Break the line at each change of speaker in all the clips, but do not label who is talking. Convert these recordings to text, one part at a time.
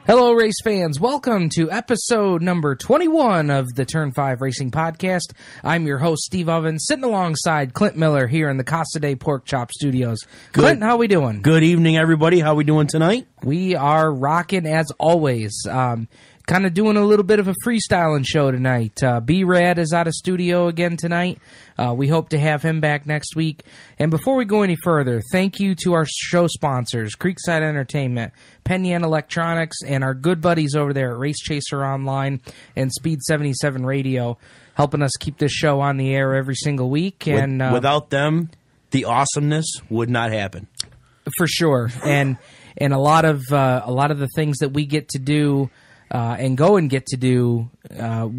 Hello, race fans. Welcome to episode number 21 of the Turn 5 Racing Podcast. I'm your host, Steve Ovens, sitting alongside Clint Miller here in the Casa de Porkchop studios. Clint, how we doing?
Good evening, everybody. How we doing tonight?
We are rocking as always. Kind of doing a little bit of a freestyling show tonight. B-Rad is out of studio again tonight. We hope to have him back next week. And before we go any further, thank you to our show sponsors, Creekside Entertainment, Penyan Electronics, and our good buddies over there at Race Chaser Online and Speed 77 Radio, helping us keep this show on the air every single week. And
without them, the awesomeness would not happen.
For sure. And a lot of the things that we get to do and go and get to do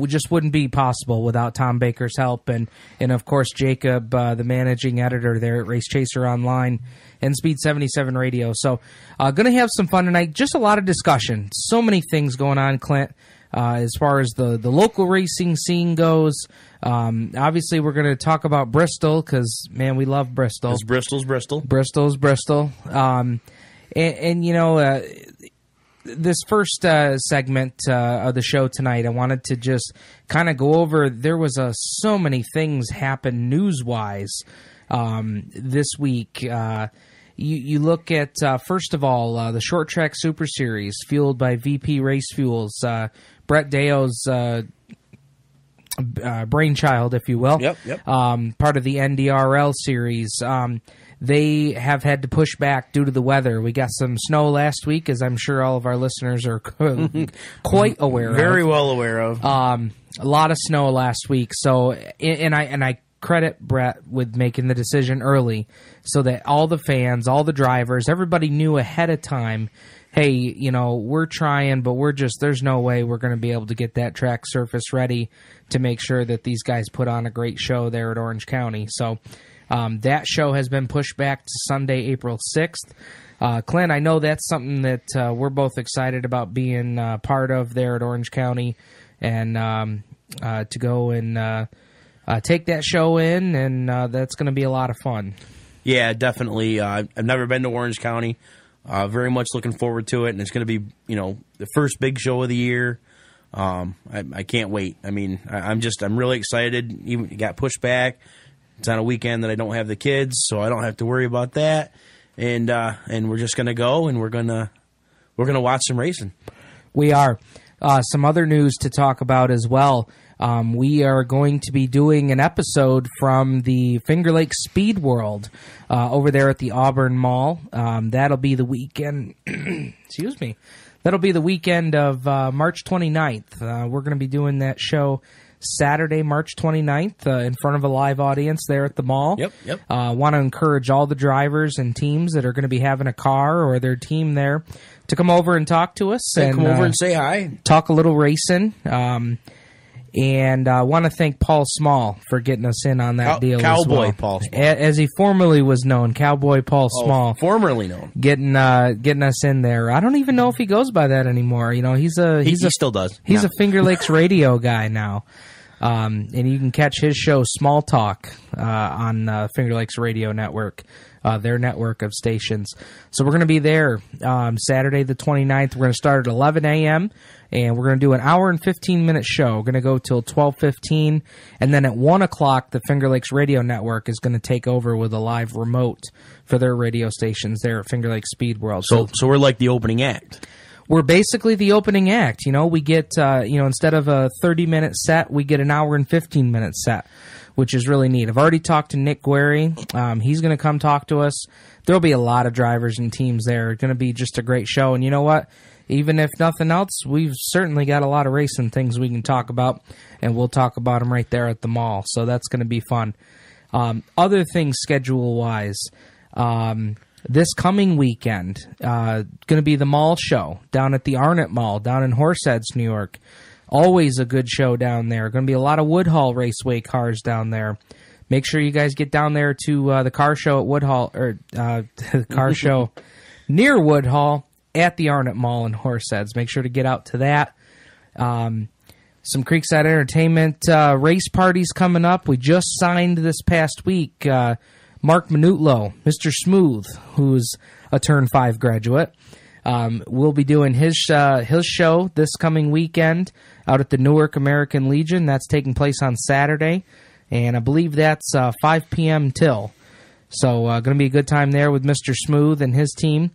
just wouldn't be possible without Tom Baker's help and of course Jacob, the managing editor there at Race Chaser Online and Speed 77 Radio. So going to have some fun tonight. Just a lot of discussion. So many things going on, Clint, as far as the local racing scene goes. Obviously, we're going to talk about Bristol because, man, we love Bristol.
It's Bristol's Bristol.
Bristol's Bristol. And you know... This first segment of the show tonight, I wanted to just kind of go over, there was so many things happen news-wise this week. You look at, first of all, the Short Track Super Series, fueled by VP Race Fuels, Brett Deo's brainchild, if you will.
Yep.
Part of the NDRL series. They have had to push back due to the weather. We got some snow last week, as I'm sure all of our listeners are quite aware of.
Very well aware of.
A lot of snow last week. So, and I credit Brett with making the decision early so that all the fans, all the drivers, everybody knew ahead of time, hey, you know, we're trying, but there's no way we're going to be able to get that track surface ready to make sure that these guys put on a great show there at Orange County. So, that show has been pushed back to Sunday, April 6th. Clint, I know that's something that we're both excited about being part of there at Orange County and to go and take that show in, and that's going to be a lot of fun.
Yeah, definitely. I've never been to Orange County. Very much looking forward to it, and it's going to be, you know, the first big show of the year. I can't wait. I mean, I'm really excited. Even it got pushed back. It's on a weekend that I don't have the kids, so I don't have to worry about that. And we're just going to go, and we're gonna watch some racing. We are.
Some other news to talk about as well. We are going to be doing an episode from the Finger Lakes Speed World over there at the Auburn Mall. That'll be the weekend. Excuse me. That'll be the weekend of March 29th. We're going to be doing that show Saturday, March 29th, in front of a live audience there at the mall.
Yep.
Want to encourage all the drivers and teams that are going to be having a car or their team there to come over and talk to us.
And come over and say hi.
Talk a little racing. And I want to thank Paul Small for getting us in on that deal
Cowboy
as well.
Paul Small.
As he formerly was known, Cowboy Paul Small.
Formerly known.
Getting us in there. I don't even know if he goes by that anymore. You know, he
still does.
He's a Finger Lakes radio guy now. And you can catch his show Small Talk on Finger Lakes Radio Network, their network of stations. So we're going to be there Saturday the 29th. We're going to start at 11 a.m., and we're going to do an hour and 15-minute show. We're going to go till 12:15, and then at 1 o'clock, the Finger Lakes Radio Network is going to take over with a live remote for their radio stations there at Finger Lakes Speed World.
So we're like the opening act.
We're basically the opening act. You know, we get, instead of a 30-minute set, we get an hour and 15-minute set, which is really neat. I've already talked to Nick Guerry. He's going to come talk to us. There'll be a lot of drivers and teams there. It's going to be just a great show. And you know what? Even if nothing else, we've certainly got a lot of racing things we can talk about, and we'll talk about them right there at the mall. So that's going to be fun. Other things schedule-wise, this coming weekend, going to be the mall show down at the Arnott Mall down in Horseheads, New York. Always a good show down there. Going to be a lot of Woodhull Raceway cars down there. Make sure you guys get down there to the car show at Woodhull, or the car show near Woodhull at the Arnott Mall in Horseheads. Make sure to get out to that. Some Creekside Entertainment race parties coming up. We just signed this past week Mark Minutlo, Mr. Smooth, who's a Turn 5 graduate. We'll be doing his show this coming weekend out at the Newark American Legion. That's taking place on Saturday, and I believe that's 5 p.m. till. So going to be a good time there with Mr. Smooth and his team.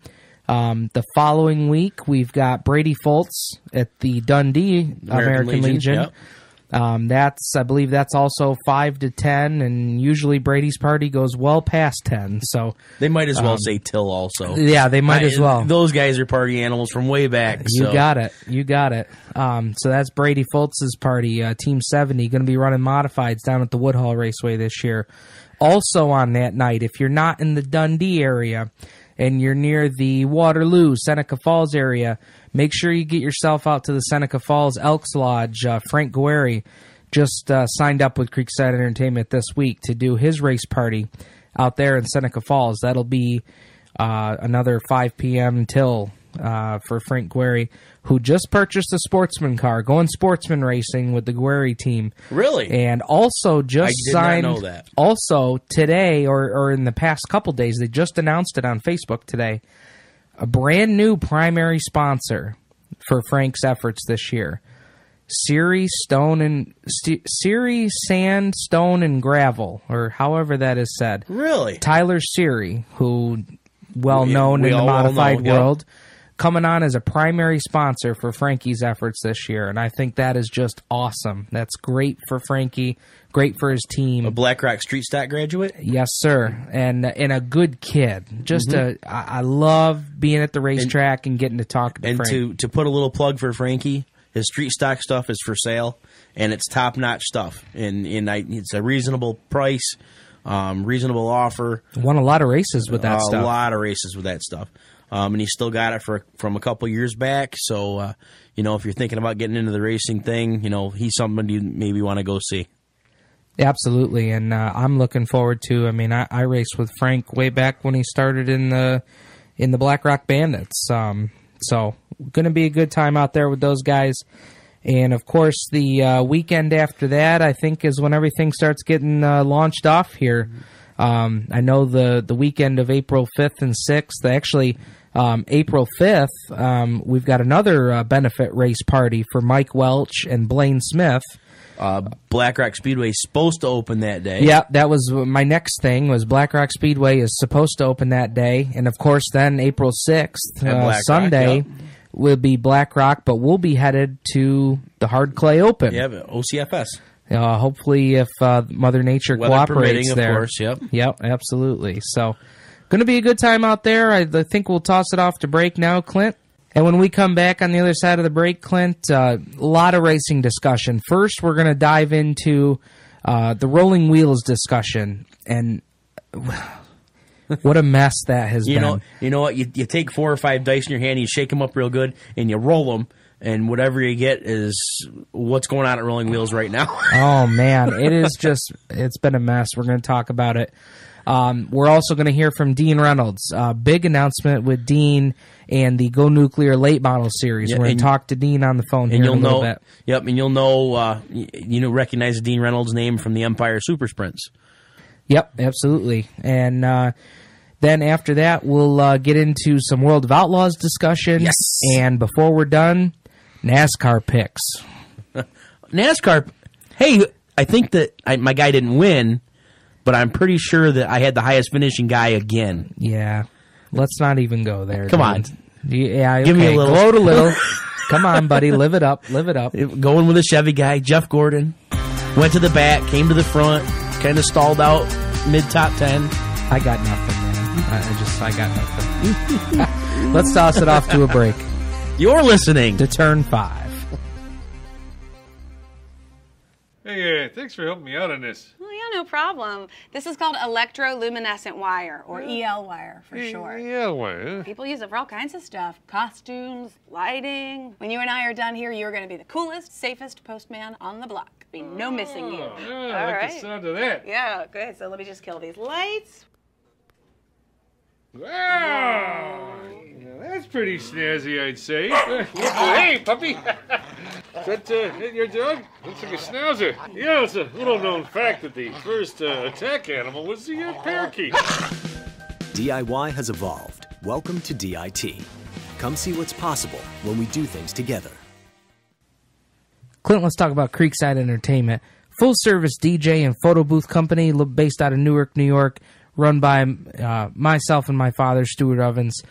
The following week, we've got Brady Foltz at the Dundee American Legion.
Yep.
I believe that's also 5 to 10, and usually Brady's party goes well past 10. So
they might as well say till also.
Yeah, they might as well.
Those guys are party animals from way back.
You got it. So that's Brady Foltz's party, Team 70, going to be running modifieds down at the Woodhull Raceway this year. Also on that night, if you're not in the Dundee area and you're near the Waterloo, Seneca Falls area, make sure you get yourself out to the Seneca Falls Elks Lodge. Frank Guerri just signed up with Creekside Entertainment this week to do his race party out there in Seneca Falls. That'll be another 5 p.m. till for Frank Guerri, who just purchased a sportsman car, going sportsman racing with the Guerri team.
Really?
And also just signed.
Not know that.
Also today, or in the past couple days, they just announced it on Facebook today. A brand new primary sponsor for Frank's efforts this year. Siri Sand, Stone, and Gravel, or however that is said.
Really?
Tyler Siri, who well known in the modified world, coming on as a primary sponsor for Frankie's efforts this year, and I think that is just awesome. That's great for Frankie, great for his team.
A Black Rock Street Stock graduate?
Yes, sir, and a good kid. Just I love being at the racetrack and getting to talk to Frank.
And to put a little plug for Frankie, his street stock stuff is for sale, and it's top-notch stuff. And it's a reasonable price, reasonable offer.
Won a lot of races with that stuff.
A lot of races with that stuff. And he still got it from a couple years back. So, if you're thinking about getting into the racing thing, he's somebody you maybe want to go see.
Absolutely, and I'm looking forward to. I mean, I raced with Frank way back when he started in the Black Rock Bandits. So, going to be a good time out there with those guys. And of course, the weekend after that, I think, is when everything starts getting launched off here. I know the weekend of April 5th and 6th. Actually, April 5th, we've got another benefit race party for Mike Welch and Blaine Smith.
Black Rock Speedway is supposed to open that day.
Yeah, that was my next thing, was Black Rock Speedway is supposed to open that day. And, of course, then April 6th, Sunday, will be Black Rock, but we'll be headed to the Hard Clay Open.
Yeah, but OCFS.
Hopefully, if Mother Nature
weather
cooperates there.
Of course, yep.
Yep, absolutely. So, going to be a good time out there. I think we'll toss it off to break now, Clint. And when we come back on the other side of the break, Clint, a lot of racing discussion. First, we're going to dive into the rolling wheels discussion. And what a mess that has been.
You know what? You take 4 or 5 dice in your hand, you shake them up real good, and you roll them. And whatever you get is what's going on at Rolling Wheels right now.
Oh, man. It's been a mess. We're going to talk about it. We're also going to hear from Dean Reynolds. Big announcement with Dean and the Go Nuclear Late Model Series. We're going to talk to Dean on the phone here in a little bit.
Yep, and you'll know, recognize Dean Reynolds' name from the Empire Super Sprints.
Yep, absolutely. And then after that, we'll get into some World of Outlaws discussion.
Yes.
And before we're done, NASCAR picks.
NASCAR. Hey, I think that my guy didn't win, but I'm pretty sure that I had the highest finishing guy again.
Yeah. Let's not even go there.
Come on.
Yeah, okay.
Give me a little.
Gloat a little. Come on, buddy. Live it up. Live it up.
Going with a Chevy guy, Jeff Gordon. Went to the back, came to the front, kind of stalled out mid-top 10.
I got nothing, man. I got nothing. Let's toss it off to a break.
You're listening
to Turn 5.
Hey, thanks for helping me out on this.
Oh, yeah, no problem. This is called electroluminescent wire, or EL wire for short.
EL wire, huh?
People use it for all kinds of stuff. Costumes, lighting. When you and I are done here, you're going to be the coolest, safest postman on the block. Be no missing you.
Yeah, I like the sound of that.
Yeah, good. So let me just kill these lights.
Wow! Now that's pretty snazzy, I'd say. Hey, puppy! Is that your dog? Looks like a schnauzer. Yeah, it's a little-known fact that the first attack animal was the parakeet.
DIY has evolved. Welcome to DIT. Come see what's possible when we do things together.
Clint, let's talk about Creekside Entertainment. Full-service DJ and photo booth company based out of Newark, New York, run by myself and my father, Stuart Ovens.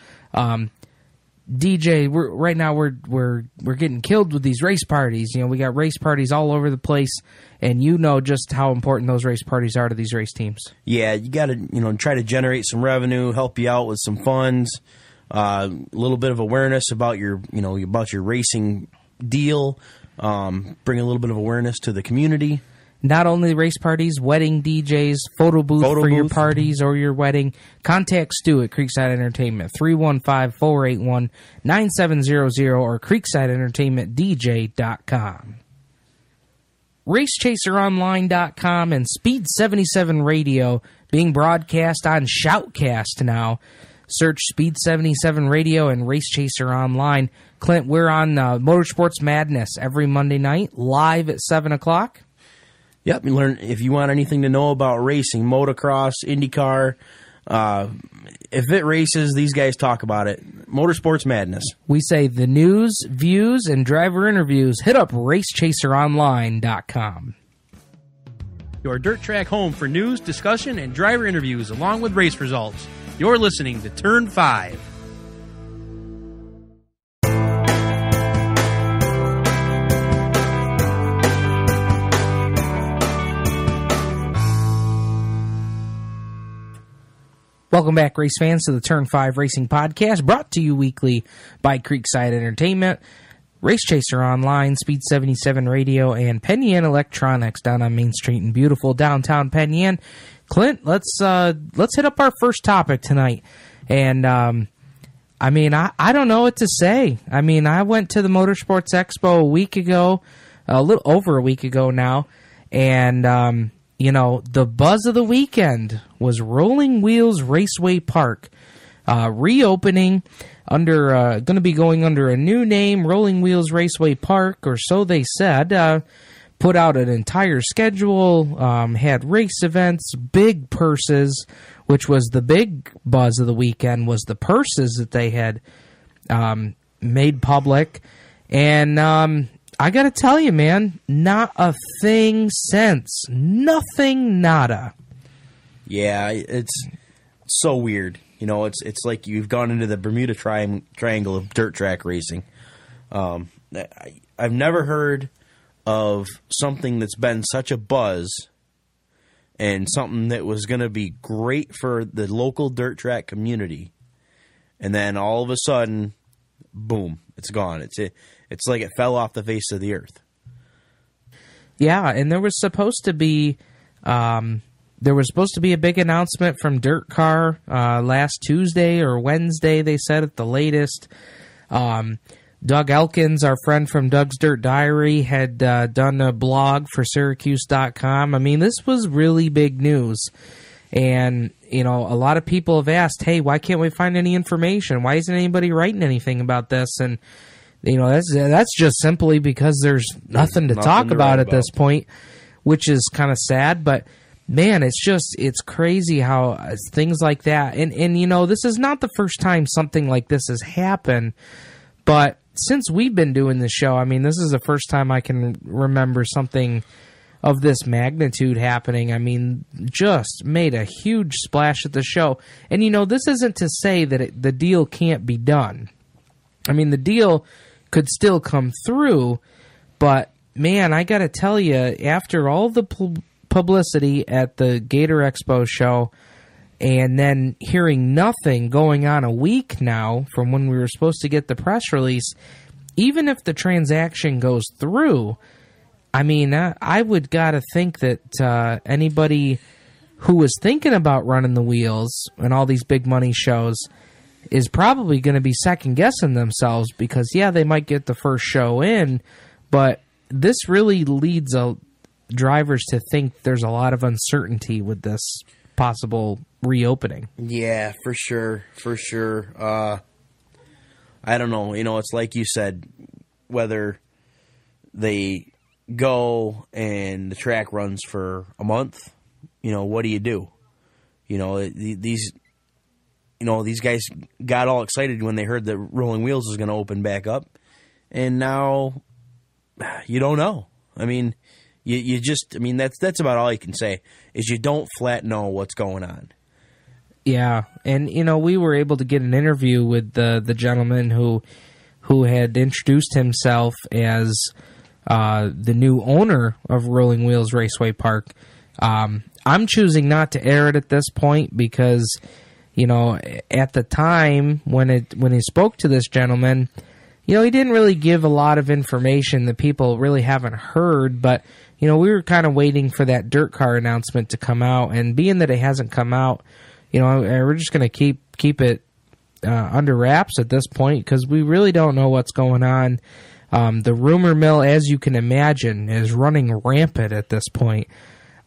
DJ, right now we're getting killed with these race parties. You know, we got race parties all over the place, and you know just how important those race parties are to these race teams.
Yeah, you got to try to generate some revenue, help you out with some funds, a little bit of awareness about your racing deal, bring a little bit of awareness to the community.
Not only race parties, wedding DJs, photo booth for your parties or your wedding. Contact Stu at Creekside Entertainment, 315-481-9700 or creeksideentertainmentdj.com. RaceChaserOnline.com and Speed 77 Radio being broadcast on Shoutcast now. Search Speed 77 Radio and Race Chaser Online. Clint, we're on Motorsports Madness every Monday night, live at 7 o'clock.
Yep, you learn if you want anything to know about racing, motocross, IndyCar. If it races, these guys talk about it. Motorsports Madness.
We say the news, views, and driver interviews. Hit up RaceChaserOnline.com.
Your dirt track home for news, discussion, and driver interviews, along with race results. You're listening to Turn 5.
Welcome back, race fans, to the Turn 5 Racing Podcast, brought to you weekly by Creekside Entertainment, Race Chaser Online, Speed 77 Radio, and Penn Yan Electronics down on Main Street in beautiful downtown Penn Yan. Clint, let's hit up our first topic tonight. And, I don't know what to say. I mean, I went to the Motorsports Expo a week ago, a little over a week ago now, and, the buzz of the weekend was Rolling Wheels Raceway Park, reopening under, going to be going under a new name, Rolling Wheels Raceway Park, or so they said. Put out an entire schedule, had race events, big purses, which was the big buzz of the weekend, was the purses that they had made public. And I got to tell you, man, not a thing since. Nothing, nada.
Yeah, it's so weird. It's like you've gone into the Bermuda Triangle of dirt track racing. I've never heard of something that's been such a buzz and something that was going to be great for the local dirt track community, and then all of a sudden, boom, it's gone. It's like it fell off the face of the earth.
Yeah, and there was supposed to be a big announcement from Dirt Car last Tuesday or Wednesday, they said at the latest. Doug Elkins, our friend from Doug's Dirt Diary, had done a blog for Syracuse.com. I mean, this was really big news. And, a lot of people have asked, hey, why can't we find any information? Why isn't anybody writing anything about this? And, that's just simply because there's nothing to talk about at this point, which is kind of sad. But, man, it's crazy how things like that. And this is not the first time something like this has happened. But since we've been doing this show, I mean, this is the first time I can remember something of this magnitude happening. I mean, just made a huge splash at the show. And, this isn't to say that the deal can't be done. I mean, the deal could still come through, but, man, I got to tell you, after all the publicity at the Gator Expo show, and then hearing nothing going on a week now from when we were supposed to get the press release, even if the transaction goes through, I mean, I would gotta think that anybody who was thinking about running the wheels and all these big money shows is probably going to be second-guessing themselves because, yeah, they might get the first show in, but this really leads drivers to think there's a lot of uncertainty with this possible reopening.
Yeah, for sure. I don't know. It's like you said, whether they go and the track runs for a month, what do you do? These these guys got all excited when they heard that Rolling Wheels was going to open back up, and now you don't know. I mean, you just, I mean, that's about all you can say, is you don't flat know what's going on.
Yeah, and we were able to get an interview with the gentleman who had introduced himself as the new owner of Rolling Wheels Raceway Park. I'm choosing not to air it at this point because, at the time when he spoke to this gentleman, he didn't really give a lot of information that people really haven't heard, but, we were kind of waiting for that dirt car announcement to come out, and being that it hasn't come out, we're just going to keep it under wraps at this point because we really don't know what's going on. The rumor mill, as you can imagine, is running rampant at this point.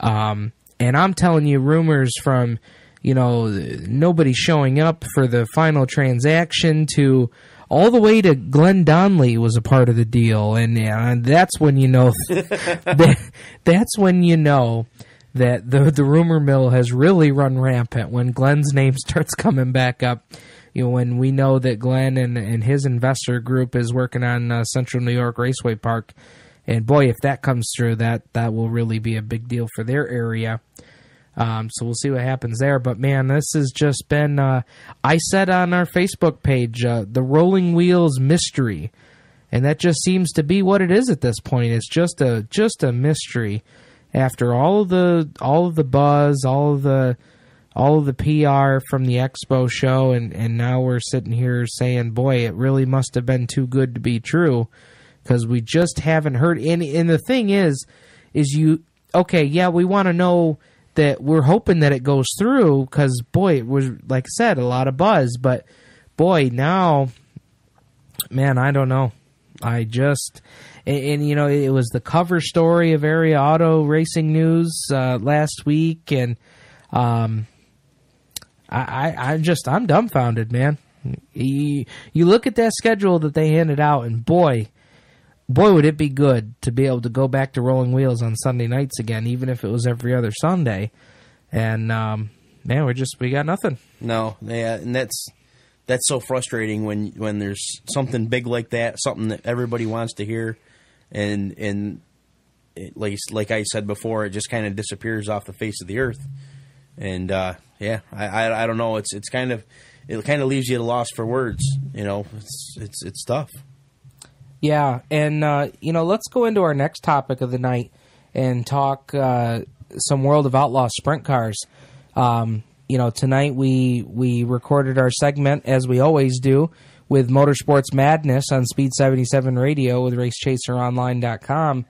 And I'm telling you, rumors from, nobody showing up for the final transaction to all the way to Glenn Donnelly was a part of the deal. And that's when that's when that the rumor mill has really run rampant, when Glenn's name starts coming back up. When we know that Glenn and his investor group is working on Central New York Raceway Park. And boy, if that comes through, that will really be a big deal for their area. So we'll see what happens there. But man, this has just been, I said on our Facebook page, the Rolling Wheels mystery. And that just seems to be what it is at this point. It's just a mystery. After all of the buzz, all of the PR from the Expo show, and now we're sitting here saying, boy, it really must have been too good to be true, because we just haven't heard. And the thing is we want to know that we're hoping that it goes through, because, boy, it was, like I said, a lot of buzz. But, boy, now, man, I don't know. And it was the cover story of Area Auto Racing News last week, and I'm dumbfounded, man. You look at that schedule that they handed out, and boy, would it be good to be able to go back to Rolling Wheels on Sunday nights again, even if it was every other Sunday. And man, we got nothing. No,
yeah, and that's so frustrating when there's something big like that, something that everybody wants to hear, and it, like I said before, it just kind of disappears off the face of the earth. And I don't know. It kind of leaves you at a loss for words. It's tough.
Yeah, and let's go into our next topic of the night and talk some World of Outlaws sprint cars. Tonight we recorded our segment, as we always do, with Motorsports Madness on Speed 77 Radio with RaceChaserOnline.com.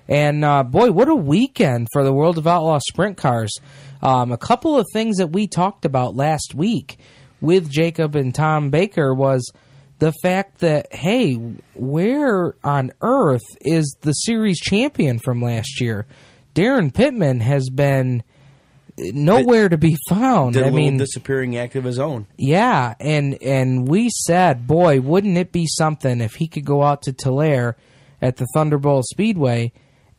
And, boy, what a weekend for the World of Outlaws sprint cars. A couple of things that we talked about last week with Jacob and Tom Baker was the fact that, hey, where on earth is the series champion from last year? Daryn Pittman has been nowhere to be found.
Did a little disappearing act of his own.
Yeah, and we said, boy, wouldn't it be something if he could go out to Tulare at the Thunderbolt Speedway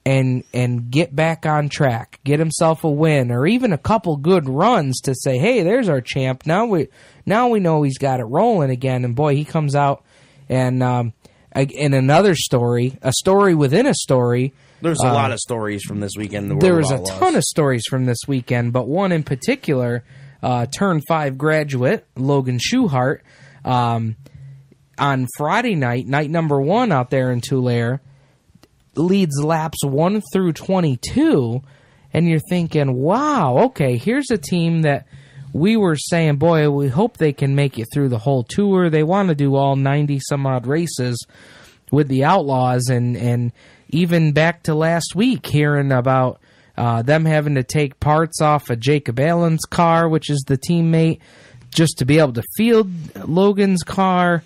and get back on track, get himself a win, or even a couple good runs to say, hey, there's our champ. Now we know he's got it rolling again. And boy, he comes out and in another story, a story within a story.
There's a lot of stories from this weekend.
There was a ton of stories from this weekend, but one in particular, Turn 5 graduate Logan Schuchart, on Friday night number 1 out there in Tulare, leads laps 1 through 22, and you're thinking, wow, okay, here's a team that we were saying, boy, we hope they can make it through the whole tour. They want to do all 90-some-odd races with the Outlaws, and even back to last week, hearing about them having to take parts off of Jacob Allen's car, which is the teammate, just to be able to field Logan's car,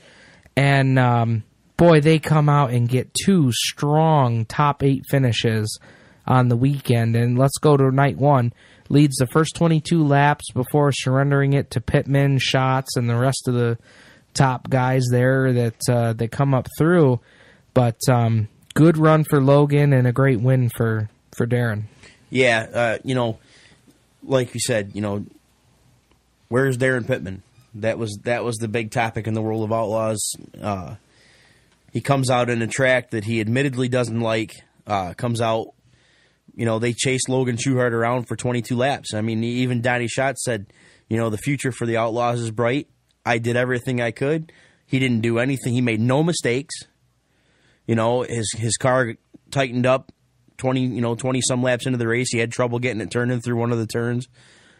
and boy, they come out and get 2 strong top 8 finishes on the weekend. And let's go to night 1. Leads the first 22 laps before surrendering it to Pittman, Schatz, and the rest of the top guys there that come up through. But good run for Logan and a great win for Daryn.
Yeah, like you said, where's Daryn Pittman? That was the big topic in the world of Outlaws. He comes out in a track that he admittedly doesn't like. Comes out, they chased Logan Schuchart around for 22 laps. I mean, even Donnie Schatz said, the future for the Outlaws is bright. I did everything I could. He didn't do anything. He made no mistakes. His car tightened up 20 some laps into the race. He had trouble getting it turning through one of the turns.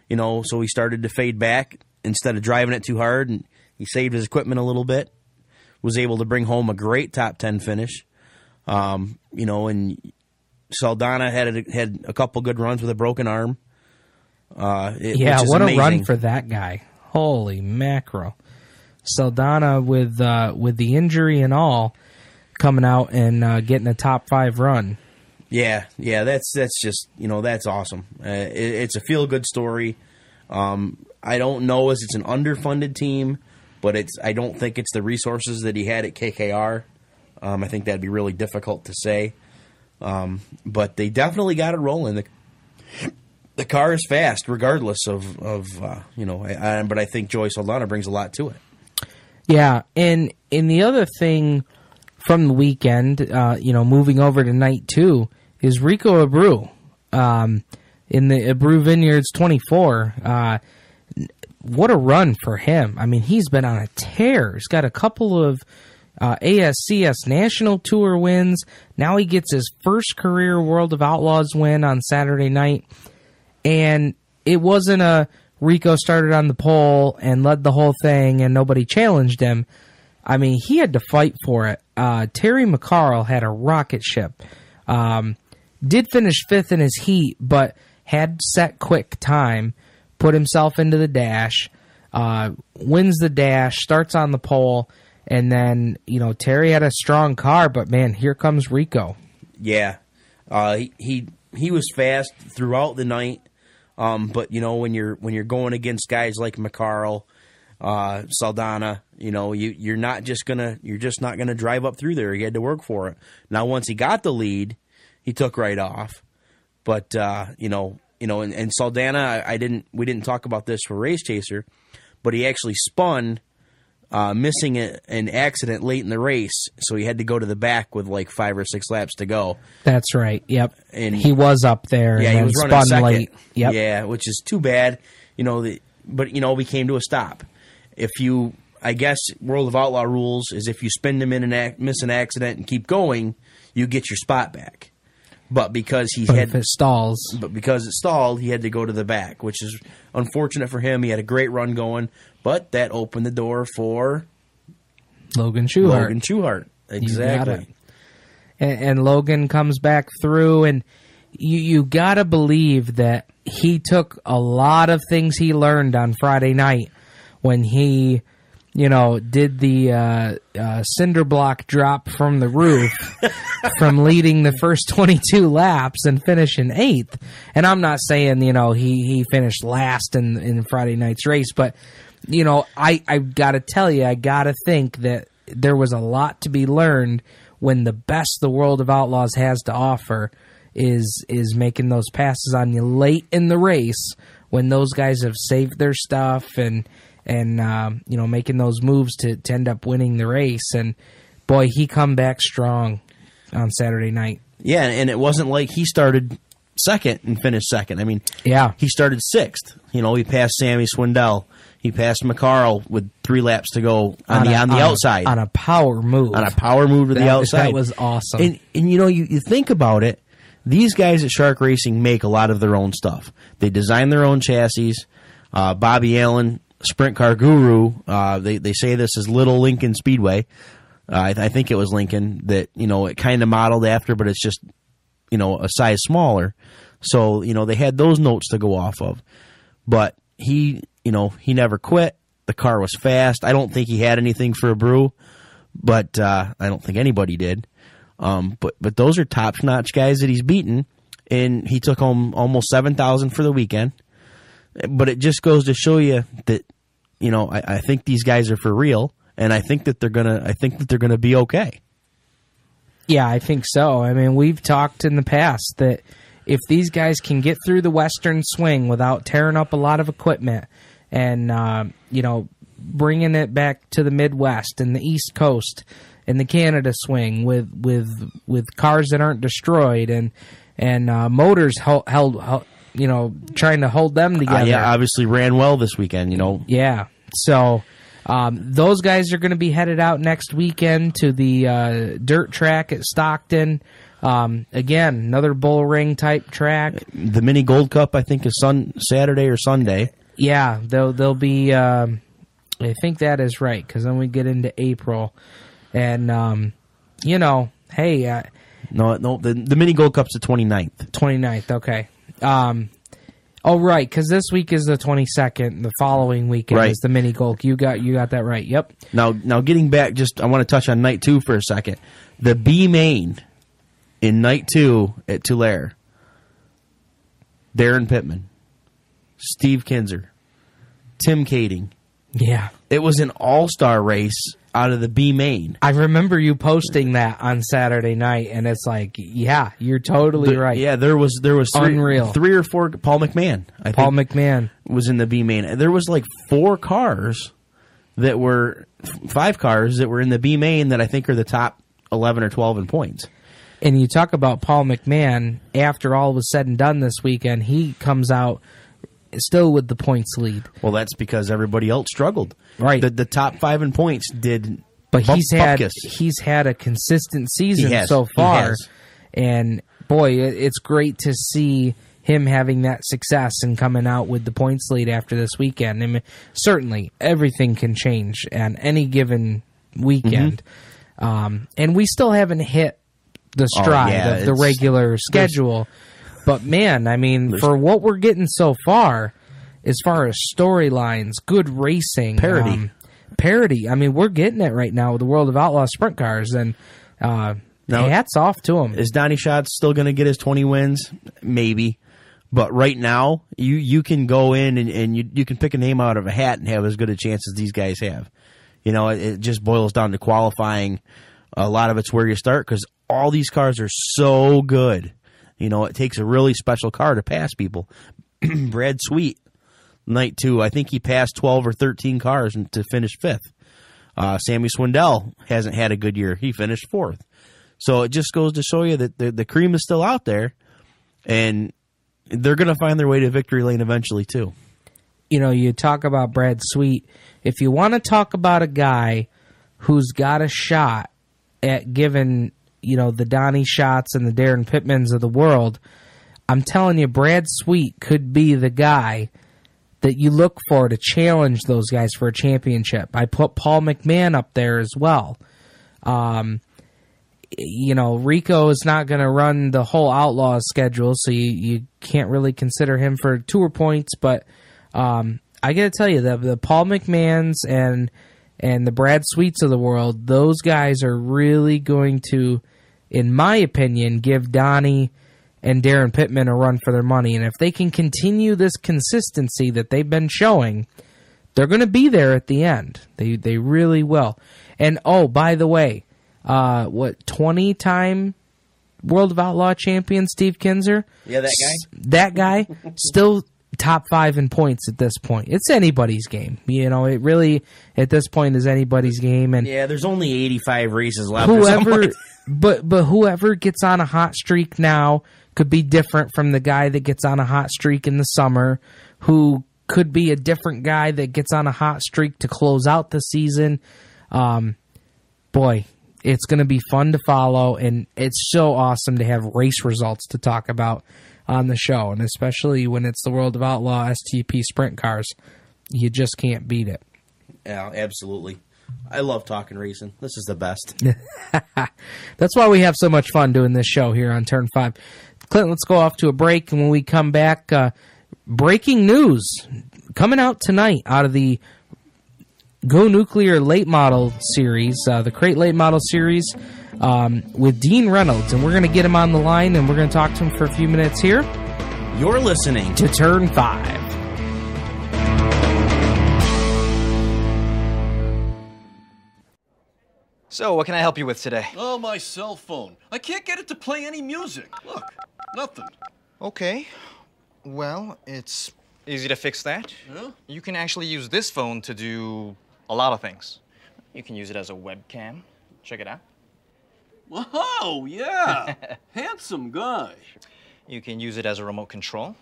So he started to fade back instead of driving it too hard, and he saved his equipment a little bit. Was able to bring home a great top 10 finish. And Saldana had a couple good runs with a broken arm.
What
amazing.
A run for that guy. Holy mackerel. Saldana with the injury and all coming out and getting a top 5 run.
Yeah, that's just, that's awesome. It's a feel-good story. I don't know as it's an underfunded team, but I don't think it's the resources that he had at KKR. I think that'd be really difficult to say. But they definitely got it rolling. The car is fast, regardless of but I think Joey Saldana brings a lot to it.
Yeah, and the other thing from the weekend, moving over to night 2, is Rico Abreu in the Abreu Vineyards 24. What a run for him. I mean, he's been on a tear. He's got a couple of ASCS National Tour wins. Now he gets his first career World of Outlaws win on Saturday night. And it wasn't a Rico started on the pole and led the whole thing and nobody challenged him. I mean, he had to fight for it. Terry McCarl had a rocket ship. Did finish 5th in his heat, but had set quick time, put himself into the dash, wins the dash, starts on the pole, and then, Terry had a strong car, but man, here comes Rico.
Yeah. He was fast throughout the night. But when you're going against guys like McCarl, Saldana, you're just not gonna drive up through there. He had to work for it. Now once he got the lead, he took right off. But and Saldana, we didn't talk about this for Race Chaser, but he actually spun, missing an accident late in the race, so he had to go to the back with like 5 or 6 laps to go.
That's right. Yep.
And
he was up there.
Yeah,
and
he was
spun
running second.
Late. Yep.
Yeah, which is too bad. But we came to a stop. I guess World of Outlaw rules is if you spin them in and miss an accident and keep going, you get your spot back. But because
if it stalls.
But because it stalled, he had to go to the back, which is unfortunate for him. He had a great run going, but that opened the door for
Logan Schuchart.
Logan Schuchart. Exactly.
And Logan comes back through, and you got to believe that he took a lot of things he learned on Friday night when he, did the cinder block drop from the roof from leading the first 22 laps and finishing 8th. And I'm not saying, he finished last in Friday night's race, but, I got to tell you, I got to think that there was a lot to be learned when the best the World of Outlaws has to offer is making those passes on you late in the race when those guys have saved their stuff and making those moves to end up winning the race. And boy, he come back strong on Saturday night.
Yeah, and it wasn't like he started second and finished second. I mean,
yeah,
he started 6th. He passed Sammy Swindell. He passed McCarl with 3 laps to go on the outside.
On a power move.
On a power move to the outside.
That was awesome.
And you think about it, these guys at Shark Racing make a lot of their own stuff. They design their own chassis. Bobby Allen, Sprint Car Guru, they say this is Little Lincoln Speedway. I think it was Lincoln that, it kind of modeled after, but it's just, a size smaller. So, they had those notes to go off of. But he never quit. The car was fast. I don't think he had anything for Abreu, but I don't think anybody did. But those are top-notch guys that he's beaten, and he took home almost $7,000 for the weekend. But it just goes to show you that, I think these guys are for real, and I think that they're gonna be okay.
Yeah, I think so. I mean, we've talked in the past that if these guys can get through the Western swing without tearing up a lot of equipment and, bringing it back to the Midwest and the East Coast and the Canada swing with cars that aren't destroyed and motors held trying to hold them together.
Yeah, obviously ran well this weekend,
Yeah. So those guys are going to be headed out next weekend to the dirt track at Stockton. Again, another bull ring type track.
The Mini Gold Cup, I think, is Saturday or Sunday.
Yeah, they'll be. I think that is right, because then we get into April, and hey.
No, the Mini Gold Cup's the 29th.
29th, okay. Oh, right, because this week is the 22nd. The following weekend is the Mini Gold. You got that right. Yep.
Now getting back, I want to touch on night 2 for a second. The B main in night 2 at Tulare. Daryn Pittman, Steve Kinzer, Tim Kading.
Yeah.
It was an all-star race out of the B main.
I remember you posting that on Saturday night, and it's like, yeah, you're totally right.
Yeah, there was
Unreal.
3 or 4. Paul McMahon, I think,
McMahon
was in the B main. There was like 4 cars that were 5 cars that were in the B main that I think are the top 11 or 12 in points.
And you talk about Paul McMahon, after all was said and done this weekend, he comes out still with the points lead.
Well, that's because everybody else struggled.
Right.
The top 5 in points did.
But he's had a consistent season so far. And boy, it's great to see him having that success and coming out with the points lead after this weekend. I mean, certainly everything can change on any given weekend. And we still haven't hit the stride of the regular schedule. But man, I mean, for what we're getting so far, as far as storylines, good racing, parity. I mean, we're getting it right now with the World of Outlaws sprint cars, and hats off to him.
Is Donnie Schatz still going to get his 20 wins? Maybe. But right now, you can go in and you can pick a name out of a hat and have as good a chance as these guys have. It just boils down to qualifying. A lot of it's where you start, because all these cars are so good. It takes a really special car to pass people. Brad Sweet, night 2, I think he passed 12 or 13 cars to finish 5th. Sammy Swindell hasn't had a good year. He finished 4th. So it just goes to show you that the cream is still out there, and they're going to find their way to victory lane eventually, too.
You talk about Brad Sweet. If you want to talk about a guy who's got a shot at giving the Donnie Schatz and the Daryn Pittmans of the world, I'm telling you, Brad Sweet could be the guy that you look for to challenge those guys for a championship. I put Paul McMahon up there as well. Rico is not going to run the whole Outlaws schedule, so you can't really consider him for tour points, but I got to tell you, the Paul McMahons and the Brad Sweets of the world, those guys are really going to, in my opinion, give Donnie and Daryn Pittman a run for their money. And if they can continue this consistency that they've been showing, they're going to be there at the end. They really will. And, oh, by the way, 20-time World of Outlaw champion Steve Kinzer?
Yeah, that guy?
That guy, still top 5 in points at this point. It's anybody's game. It really, at this point, is anybody's game. And
yeah, there's only 85 races left.
But whoever gets on a hot streak now could be different from the guy that gets on a hot streak in the summer, who could be a different guy that gets on a hot streak to close out the season. Boy, it's going to be fun to follow, and it's so awesome to have race results to talk about on the show, and especially when it's the World of Outlaw STP sprint cars. You just can't beat it.
Yeah, absolutely. I love talking racing. This is the best.
That's why we have so much fun doing this show here on Turn 5. Clint, let's go off to a break, and when we come back, breaking news coming out tonight out of the Go Nuclear Late Model Series, the Crate Late Model Series, with Dean Reynolds, and we're going to get him on the line, and we're going to talk to him for a few minutes here.
You're listening
to Turn 5.
So, what can I help you with today?
Oh, my cell phone. I can't get it to play any music. Look, nothing.
Okay. Well, it's easy to fix that.
Yeah?
You can actually use this phone to do A lot of things. You can use it as a webcam. Check it out.
Whoa, yeah. Handsome guy.
You can use it as a remote control.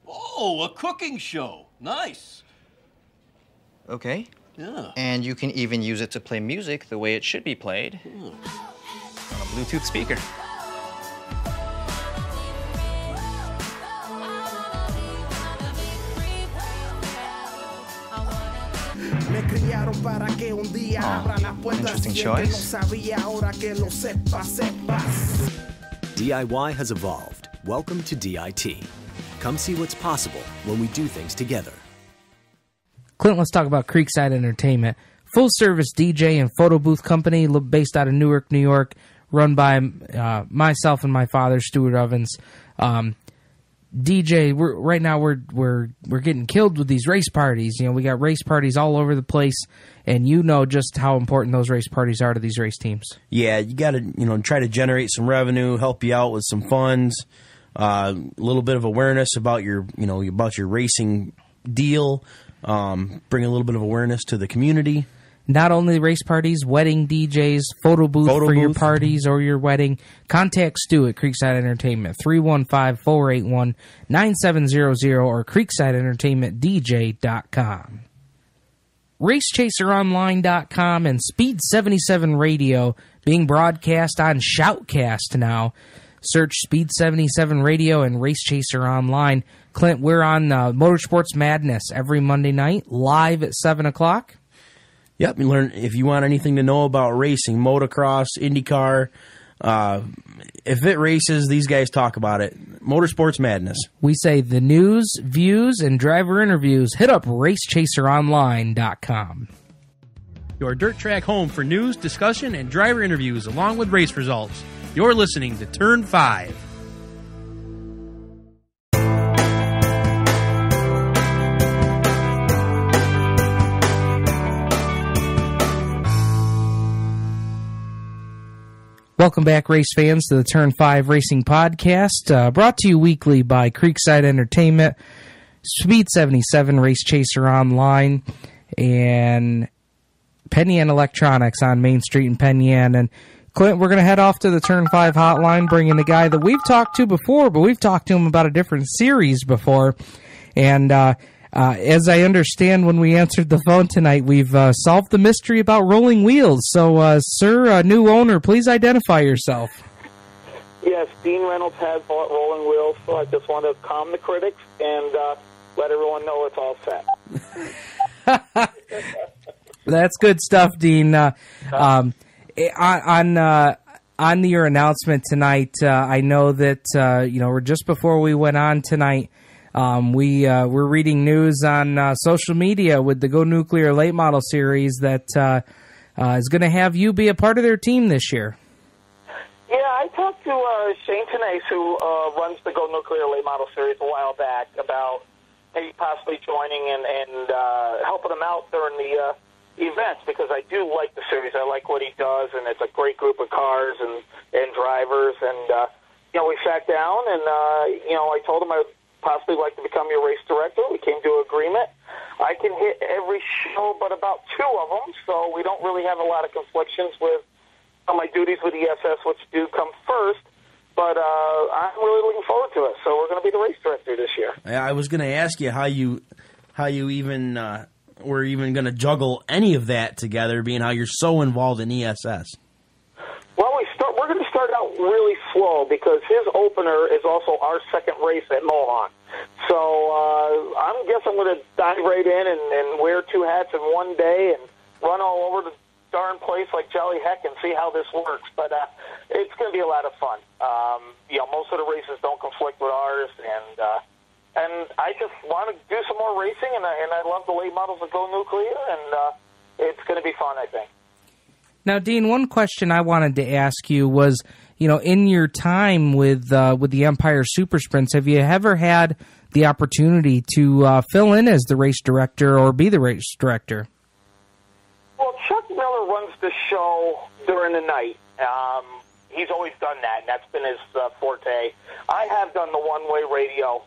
Oh, a cooking show. Nice.
Okay.
Yeah.
And you can even use it to play music the way it should be played. On a Bluetooth speaker. Interesting choice.
DIY has evolved. Welcome to DIT. Come see what's possible when we do things together.
Clint, let's talk about Creekside Entertainment. Full-service DJ and photo booth company based out of Newark, New York, run by myself and my father, Stuart Ovens. DJ, right now we're getting killed with these race parties. You know, we got race parties all over the place, and you know just how important those race parties are to these race teams.
Yeah, you got to try to generate some revenue, help you out with some funds, a little bit of awareness about your racing deal, bring a little bit of awareness to the community.
Not only race parties, wedding DJs, photo booth for your parties or your wedding. Contact Stu at Creekside Entertainment, 315-481-9700 or creeksideentertainmentdj.com. RaceChaserOnline.com and Speed 77 Radio being broadcast on Shoutcast now. Search Speed 77 Radio and Race Chaser Online. Clint, we're on Motorsports Madness every Monday night, live at 7 o'clock.
Yep, you learn if you want anything to know about racing, motocross, IndyCar. If it races, these guys talk about it. Motorsports Madness.
We say the news, views, and driver interviews. Hit up RaceChaserOnline.com.
Your dirt track home for news, discussion, and driver interviews along with race results. You're listening to Turn 5.
Welcome back, race fans, to the Turn 5 Racing Podcast, brought to you weekly by Creekside Entertainment, Speed 77, Race Chaser Online, and Penn Yan Electronics on Main Street in Penn Yan. And Clint, we're going to head off to the Turn 5 hotline, bringing a guy that we've talked to before, but we've talked to him about a different series before. And as I understand, when we answered the phone tonight, we've solved the mystery about rolling wheels. So, sir, new owner, please identify yourself.
Yes, Dean Reynolds has bought rolling wheels, so I just want to calm the critics and let everyone know it's all set.
That's good stuff, Dean. On your announcement tonight, I know that we're just before we went on tonight. We're reading news on social media with the Go Nuclear Late Model Series that is going to have you be a part of their team this year.
Yeah, I talked to Shane Tenase, who runs the Go Nuclear Late Model Series a while back, about maybe possibly joining and helping him out during the events, because I do like the series. I like what he does, and it's a great group of cars and drivers. And, we sat down, and, I told him I would possibly like to become your race director. We came to an agreement. I can hit every show but about 2 of them, so we don't really have a lot of conflictions with my duties with ESS, which do come first. But I'm really looking forward to it. So we're going to be the race director this year.
I was going to ask you how you even were even going to juggle any of that together, being how you're so involved in ESS.
Well, we're going to start out really slow because his opener is also our second race at Mohawk. So I guess I'm going to dive right in and wear 2 hats in one day and run all over the darn place like jolly heck and see how this works. But it's going to be a lot of fun. Most of the races don't conflict with ours, and I just want to do some more racing, and I love the late models that Go Nuclear, and it's going to be fun, I think.
Now, Dean, one question I wanted to ask you was, in your time with the Empire Super Sprints, have you ever had the opportunity to fill in as the race director or be the race director?
Well, Chuck Miller runs the show during the night. He's always done that, and that's been his forte. I have done the one-way radio,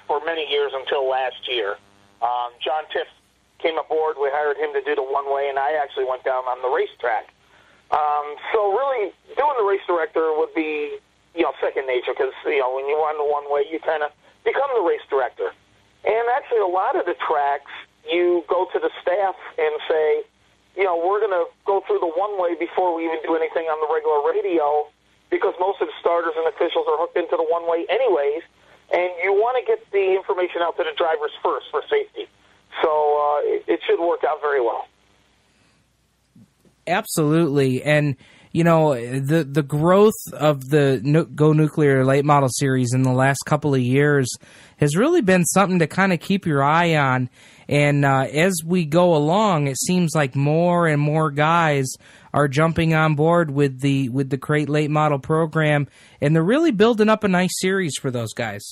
for many years until last year. John Tiff came aboard. We hired him to do the one-way, and I actually went down on the racetrack. So really, doing the race director would be, second nature, because, when you run the one-way, you kind of become the race director. And actually, a lot of the tracks, you go to the staff and say, we're going to go through the one-way before we even do anything on the regular radio, because most of the starters and officials are hooked into the one-way anyways, and you want to get the information out to the drivers first for safety. So it should work out very well.
Absolutely. And, the growth of the Go Nuclear late model series in the last couple of years has really been something to kind of keep your eye on. And as we go along, it seems like more and more guys are jumping on board with the Crate late model program, and they're really building up a nice series for those guys.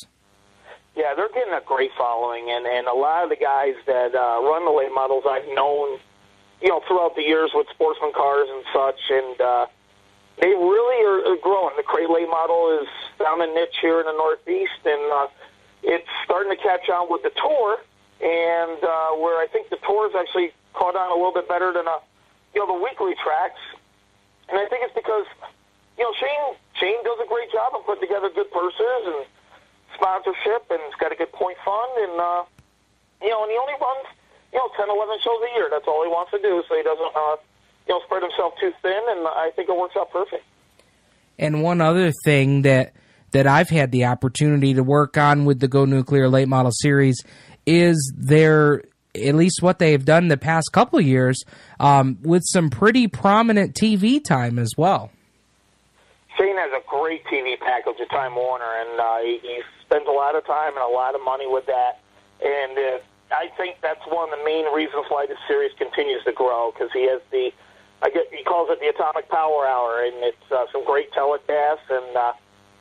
Yeah, they're getting a great following, and a lot of the guys that run the late models I've known, throughout the years with sportsman cars and such, and they really are growing. The Crate late model is found a niche here in the Northeast, and it's starting to catch on with the Tour, and where I think the Tour has actually caught on a little bit better than the weekly tracks. And I think it's because, Shane does a great job of putting together good purses and sponsorship, and he's got a good point fund, and, and he only runs, 10, 11 shows a year. That's all he wants to do, so he doesn't, spread himself too thin, and I think it works out perfect.
And one other thing that I've had the opportunity to work on with the Go Nuclear late model series is at least what they've done the past couple of years, with some pretty prominent TV time as well.
Shane has a great TV package at Time Warner, and he spends a lot of time and a lot of money with that. And I think that's one of the main reasons why this series continues to grow, because he has he calls it the Atomic Power Hour, and it's some great telecasts. And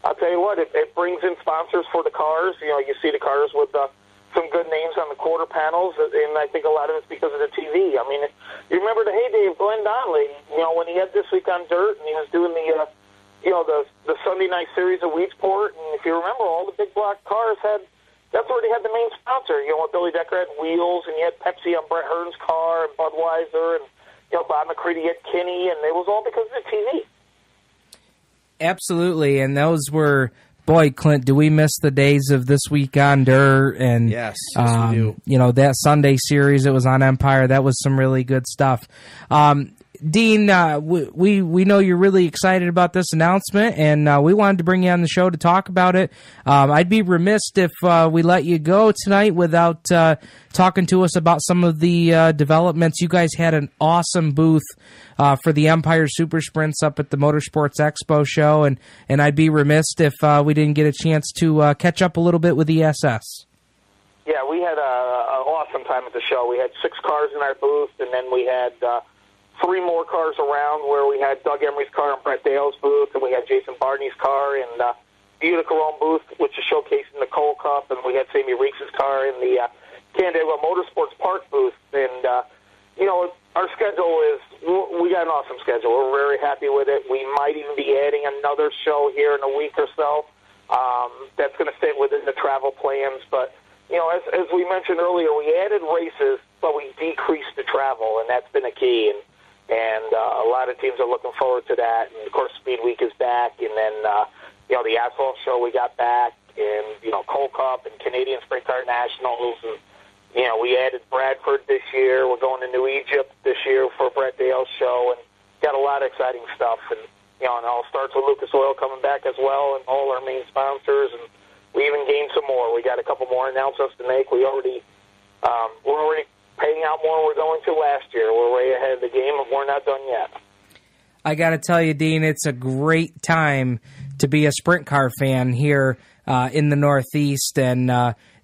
I'll tell you what, it brings in sponsors for the cars. You see the cars with some good names on the quarter panels, and I think a lot of it's because of the TV. I mean, you remember the heyday of Glenn Donnelly, when he had This Week on Dirt, and he was doing the Sunday night series of Weedsport, and if you remember, all the big block cars that's where they had the main sponsor. Billy Decker had Wheels, and you had Pepsi on Brett Hearn's car, and Budweiser, and Bob McCready had Kinney, and it was all because of the TV.
Absolutely, and those were... Boy, Clint, do we miss the days of This Week on Dirt? And
yes, we do.
That Sunday series that was on Empire, that was some really good stuff. Dean, we know you're really excited about this announcement, and we wanted to bring you on the show to talk about it. I'd be remiss if we let you go tonight without talking to us about some of the developments. You guys had an awesome booth for the Empire Super Sprints up at the Motorsports Expo show, and I'd be remiss if we didn't get a chance to catch up a little bit with the SS.
Yeah, we had an awesome time at the show. We had 6 cars in our booth, and then we had 3 more cars around where we had Doug Emery's car and Brett Dale's booth, and we had Jason Barney's car and the Utica-Rome booth, which is showcasing the Cole Cup, and we had Sammy Reeks' car in the Canandaigua Motorsports Park booth. And, our schedule we got an awesome schedule. We're very happy with it. We might even be adding another show here in a week or so. That's going to fit within the travel plans. But, as we mentioned earlier, we added races, but we decreased the travel, and that's been a key. And a lot of teams are looking forward to that. And, of course, Speed Week is back. And then, the Asphalt Show we got back. And, Cole Cup and Canadian Sprint Car Nationals. And, we added Bradford this year. We're going to New Egypt this year for Brett Dale's show. And got a lot of exciting stuff. And, and it all starts with Lucas Oil coming back as well, and all our main sponsors. And we even gained some more. We got a couple more announcements to make. We're already paying out more than we're going to last year. We're way ahead of the game, and we're not done yet.
I got to tell you, Dean, it's a great time to be a sprint car fan here in the Northeast, and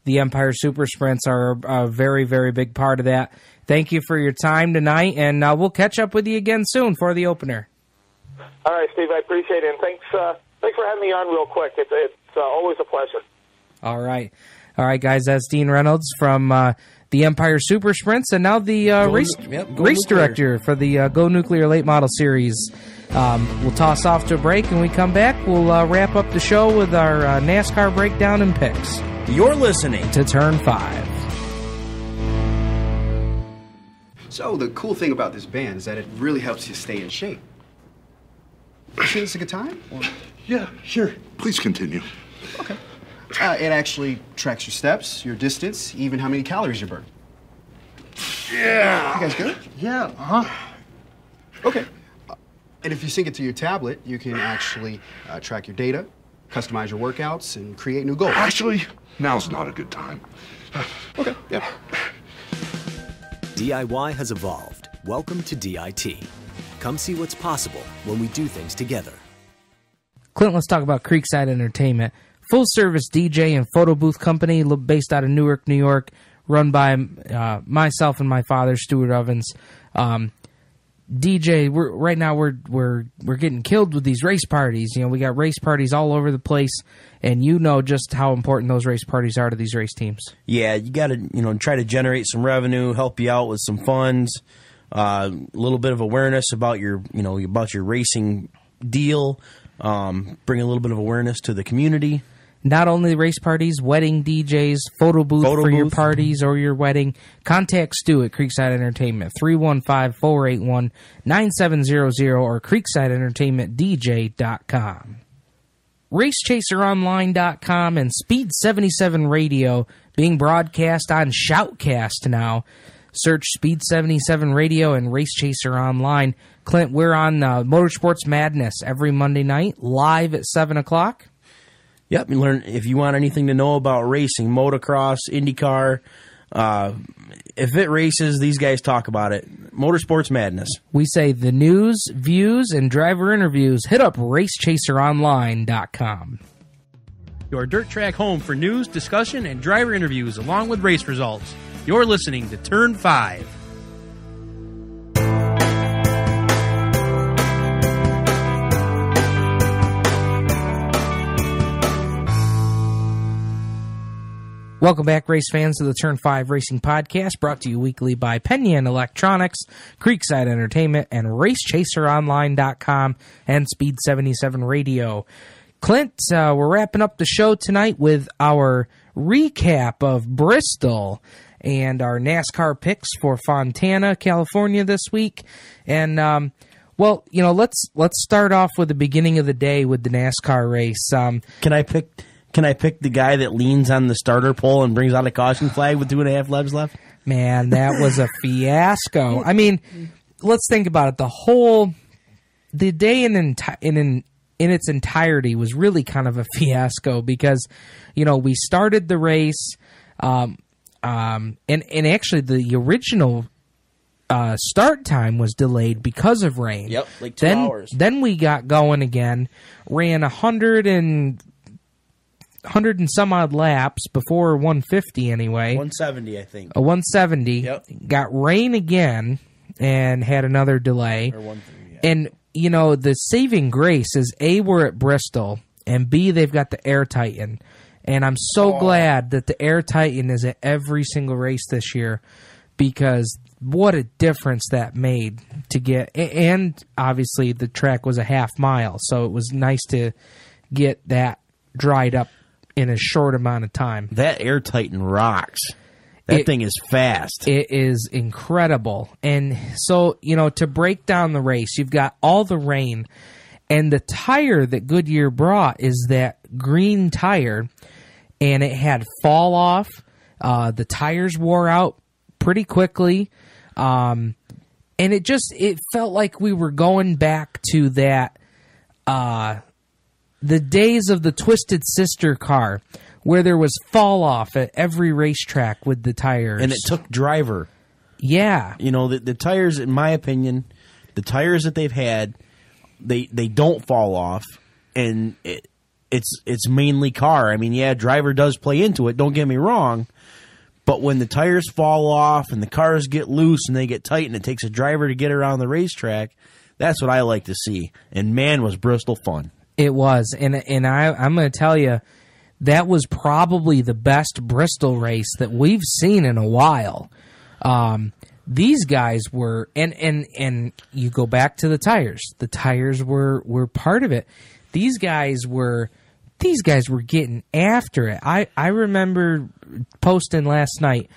the Empire Super Sprints are a very, very big part of that. Thank you for your time tonight, and we'll catch up with you again soon for the opener.
All right, Steve, I appreciate it, and thanks for having me on real quick. It's always a pleasure.
All right, guys, that's Dean Reynolds from the Empire Super Sprints, and now the race director for the Go Nuclear Late Model Series. We'll toss off to a break, and when we come back, we'll wrap up the show with our NASCAR breakdown and picks.
You're listening
to Turn 5.
So the cool thing about this band is that it really helps you stay in shape. You sure this is a good time? Or...
Yeah, sure. Please continue.
Okay. It actually tracks your steps, your distance, even how many calories you burn.
Yeah.
You guys good?
Yeah,
Okay. And if you sync it to your tablet, you can actually track your data, customize your workouts, and create new goals.
Actually, now's not a good time.
Okay, yeah.
DIY has evolved. Welcome to DIT. Come see what's possible when we do things together.
Clint, let's talk about Creekside Entertainment. Full-service DJ and photo booth company based out of Newark, New York, run by myself and my father, Stuart Ovens. DJ, right now we're getting killed with these race parties. You know, we got race parties all over the place, and you know just how important those race parties are to these race teams.
Yeah, you got to try to generate some revenue, help you out with some funds, a little bit of awareness about your racing deal, bring a little bit of awareness to the community.
Not only race parties, wedding DJs, photo booth for your parties or your wedding. Contact Stu at Creekside Entertainment, 315-481-9700 or creeksideentertainmentdj.com. RaceChaserOnline.com and Speed 77 Radio being broadcast on Shoutcast now. Search Speed 77 Radio and Race Chaser Online. Clint, we're on Motorsports Madness every Monday night, live at 7 o'clock.
Yep, you learn if you want anything to know about racing, motocross, IndyCar. If it races, these guys talk about it. Motorsports Madness.
We say the news, views, and driver interviews. Hit up RaceChaserOnline.com.
Your dirt track home for news, discussion, and driver interviews along with race results. You're listening to Turn 5.
Welcome back, race fans, to the Turn 5 Racing Podcast, brought to you weekly by Pittman Electronics, Creekside Entertainment, and RaceChaserOnline.com and Speed 77 Radio. Clint, we're wrapping up the show tonight with our recap of Bristol and our NASCAR picks for Fontana, California this week. And, let's start off with the beginning of the day with the NASCAR race.
Can I pick the guy that leans on the starter pole and brings out a caution flag with 2.5 laps left?
Man, that was a fiasco. I mean, let's think about it. The day in its entirety was really kind of a fiasco because, we started the race, and actually the original start time was delayed because of rain.
Yep, like 2 hours.
Then we got going again, ran 100 and some odd laps before 150 anyway.
170, I think.
170.
Yep.
Got rain again and had another delay.
Or 130, yeah.
And, the saving grace is A, we're at Bristol, and B, they've got the Air Titan. And I'm so glad that the Air Titan is at every single race this year because what a difference that made to get. And obviously the track was a half mile, so it was nice to get that dried up in a short amount of time.
That Air Titan rocks. That thing is fast.
It is incredible. And so, to break down the race, you've got all the rain, and the tire that Goodyear brought is that green tire, and it had fall off. The tires wore out pretty quickly. And it felt like we were going back to that, the days of the Twisted Sister car, where there was fall off at every racetrack with the tires.
And it took driver.
Yeah.
The tires, in my opinion, the tires that they've had, they don't fall off, and it's mainly car. I mean, yeah, driver does play into it, don't get me wrong, but when the tires fall off and the cars get loose and they get tight and it takes a driver to get around the racetrack, that's what I like to see. And man, was Bristol fun.
It was, and I'm going to tell you, that was probably the best Bristol race that we've seen in a while. These guys were, and you go back to the tires. The tires were part of it. These guys were getting after it. I remember posting last night,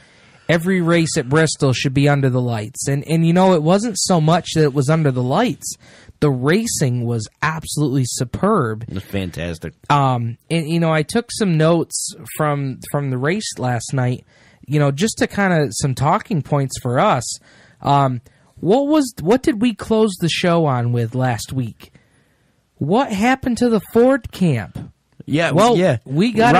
every race at Bristol should be under the lights. And you know, it wasn't so much that it was under the lights. The racing was absolutely superb.
It was fantastic.
And you know, I took some notes from the race last night, you know, just to kind of some talking points for us. What did we close the show on with last week? What happened to the Ford camp?
Yeah,
well,
yeah.
We got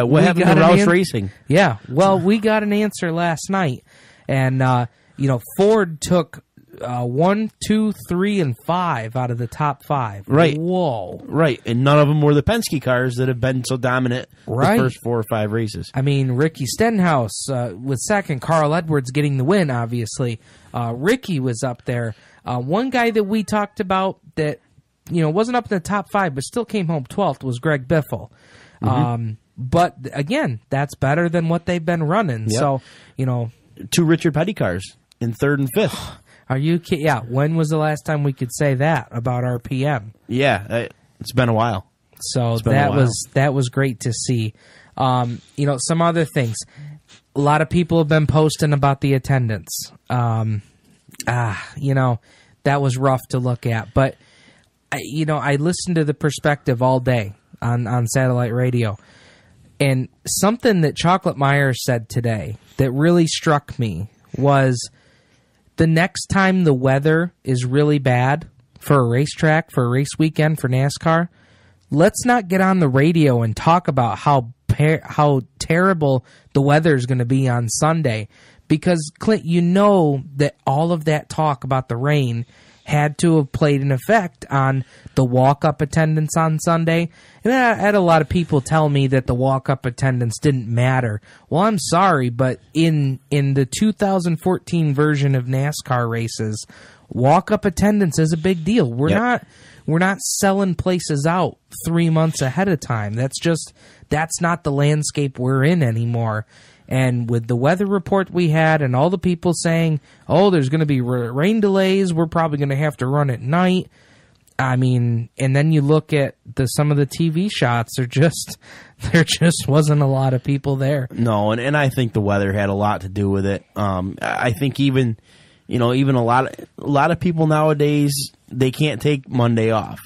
what happened to Roush Racing?
Yeah, well, we got an answer last night, and you know, Ford took 1, 2, 3, and 5 out of the top 5.
Right.
Whoa.
Right, and none of them were the Penske cars that have been so dominant the first 4 or 5 races.
I mean, Ricky Stenhouse with second, Carl Edwards getting the win, obviously. Ricky was up there. One guy that we talked about that, you know, wasn't up in the top 5 but still came home 12th was Greg Biffle. But, again, that's better than what they've been running.
Yep.
So, you know.
2 Richard Petty cars in 3rd and 5th.
Are you kidding? Yeah, when was the last time we could say that about RPM?
Yeah, it's been a while.
So that was great to see. You know, some other things. A lot of people have been posting about the attendance. You know, that was rough to look at. But, you know, I listened to the Perspective all day on satellite radio. And something that Chocolate Myers said today that really struck me was the next time the weather is really bad for a racetrack, for a race weekend for NASCAR, let's not get on the radio and talk about how terrible the weather is going to be on Sunday. Because, Clint, you know that all of that talk about the rain had to have played an effect on the walk-up attendance on Sunday. And I had a lot of people tell me that the walk-up attendance didn't matter. Well, I'm sorry, but in the 2014 version of NASCAR races, walk-up attendance is a big deal. We're not selling places out 3 months ahead of time. That's not the landscape we're in anymore. And with the weather report we had and all the people saying, oh, there's going to be rain delays, we're probably going to have to run at night. I mean, and then you look at some of the TV shots, there just wasn't a lot of people there.
No, and I think the weather had a lot to do with it. I think even a lot of people nowadays, they can't take Monday off.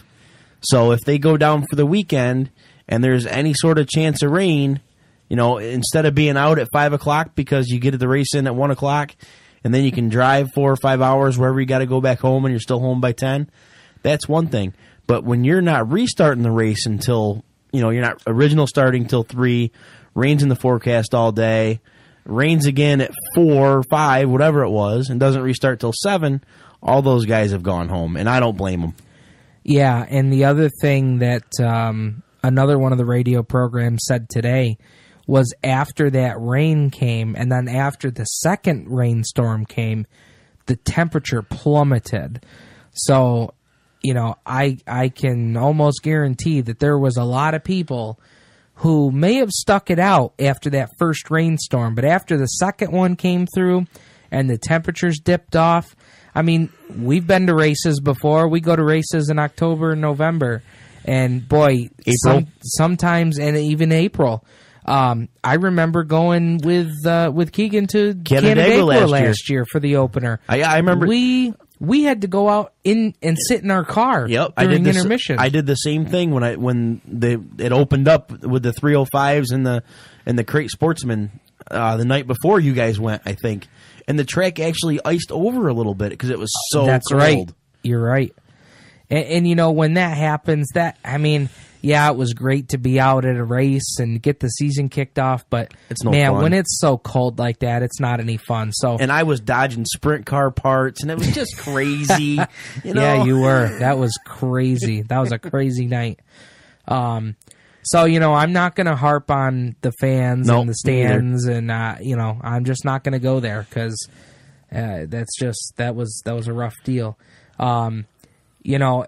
So if they go down for the weekend and there's any sort of chance of rain, you know, instead of being out at 5 o'clock because you get the race in at 1 o'clock and then you can drive 4 or 5 hours wherever you got to go back home and you're still home by 10, that's one thing. But when you're not restarting the race until, you know, you're not original starting till 3, rains in the forecast all day, rains again at 4 or 5, whatever it was, and doesn't restart till 7, all those guys have gone home, and I don't blame them.
Yeah, and the other thing that another one of the radio programs said today was after that rain came, and then after the second rainstorm came, the temperature plummeted. So, you know, I can almost guarantee that there was a lot of people who may have stuck it out after that first rainstorm, but after the second one came through and the temperatures dipped off, I mean, we've been to races before. We go to races in October and November, and boy, sometimes, and even April. I remember going with Keegan to Canandaigua last year for the opener.
I remember
we had to go out in and sit in our car during intermission.
I did the same thing when it opened up with the 305s and the Crate Sportsman the night before you guys went, I think. And the track actually iced over a little bit because it was so cold.
That's right. You're right. And you know, when that happens, yeah, it was great to be out at a race and get the season kicked off, but
it's no fun.
When it's so cold like that, it's not any fun. So,
and I was dodging sprint car parts, and it was just crazy. You know?
Yeah, you were. That was crazy. That was a crazy night. So, you know, I'm not going to harp on the fans and the stands, and you know, I'm just not going to go there because that was a rough deal. You know.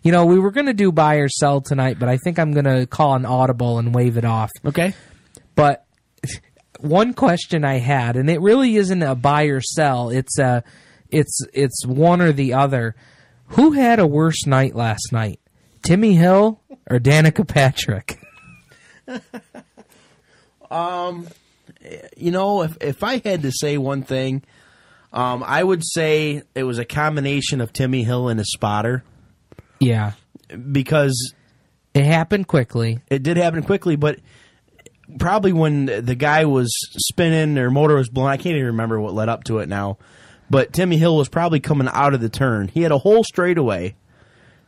You know, we were going to do buy or sell tonight, but I think I'm going to call an audible and wave it off.
Okay.
But one question I had, and it really isn't a buy or sell, it's one or the other. Who had a worse night last night? Timmy Hill or Danica Patrick?
You know, if I had to say one thing, I would say it was a combination of Timmy Hill and his spotter.
Yeah.
Because
it happened quickly.
It did happen quickly, but probably when the guy was spinning, their motor was blown. I can't even remember what led up to it now. But Timmy Hill was probably coming out of the turn. He had a whole straightaway,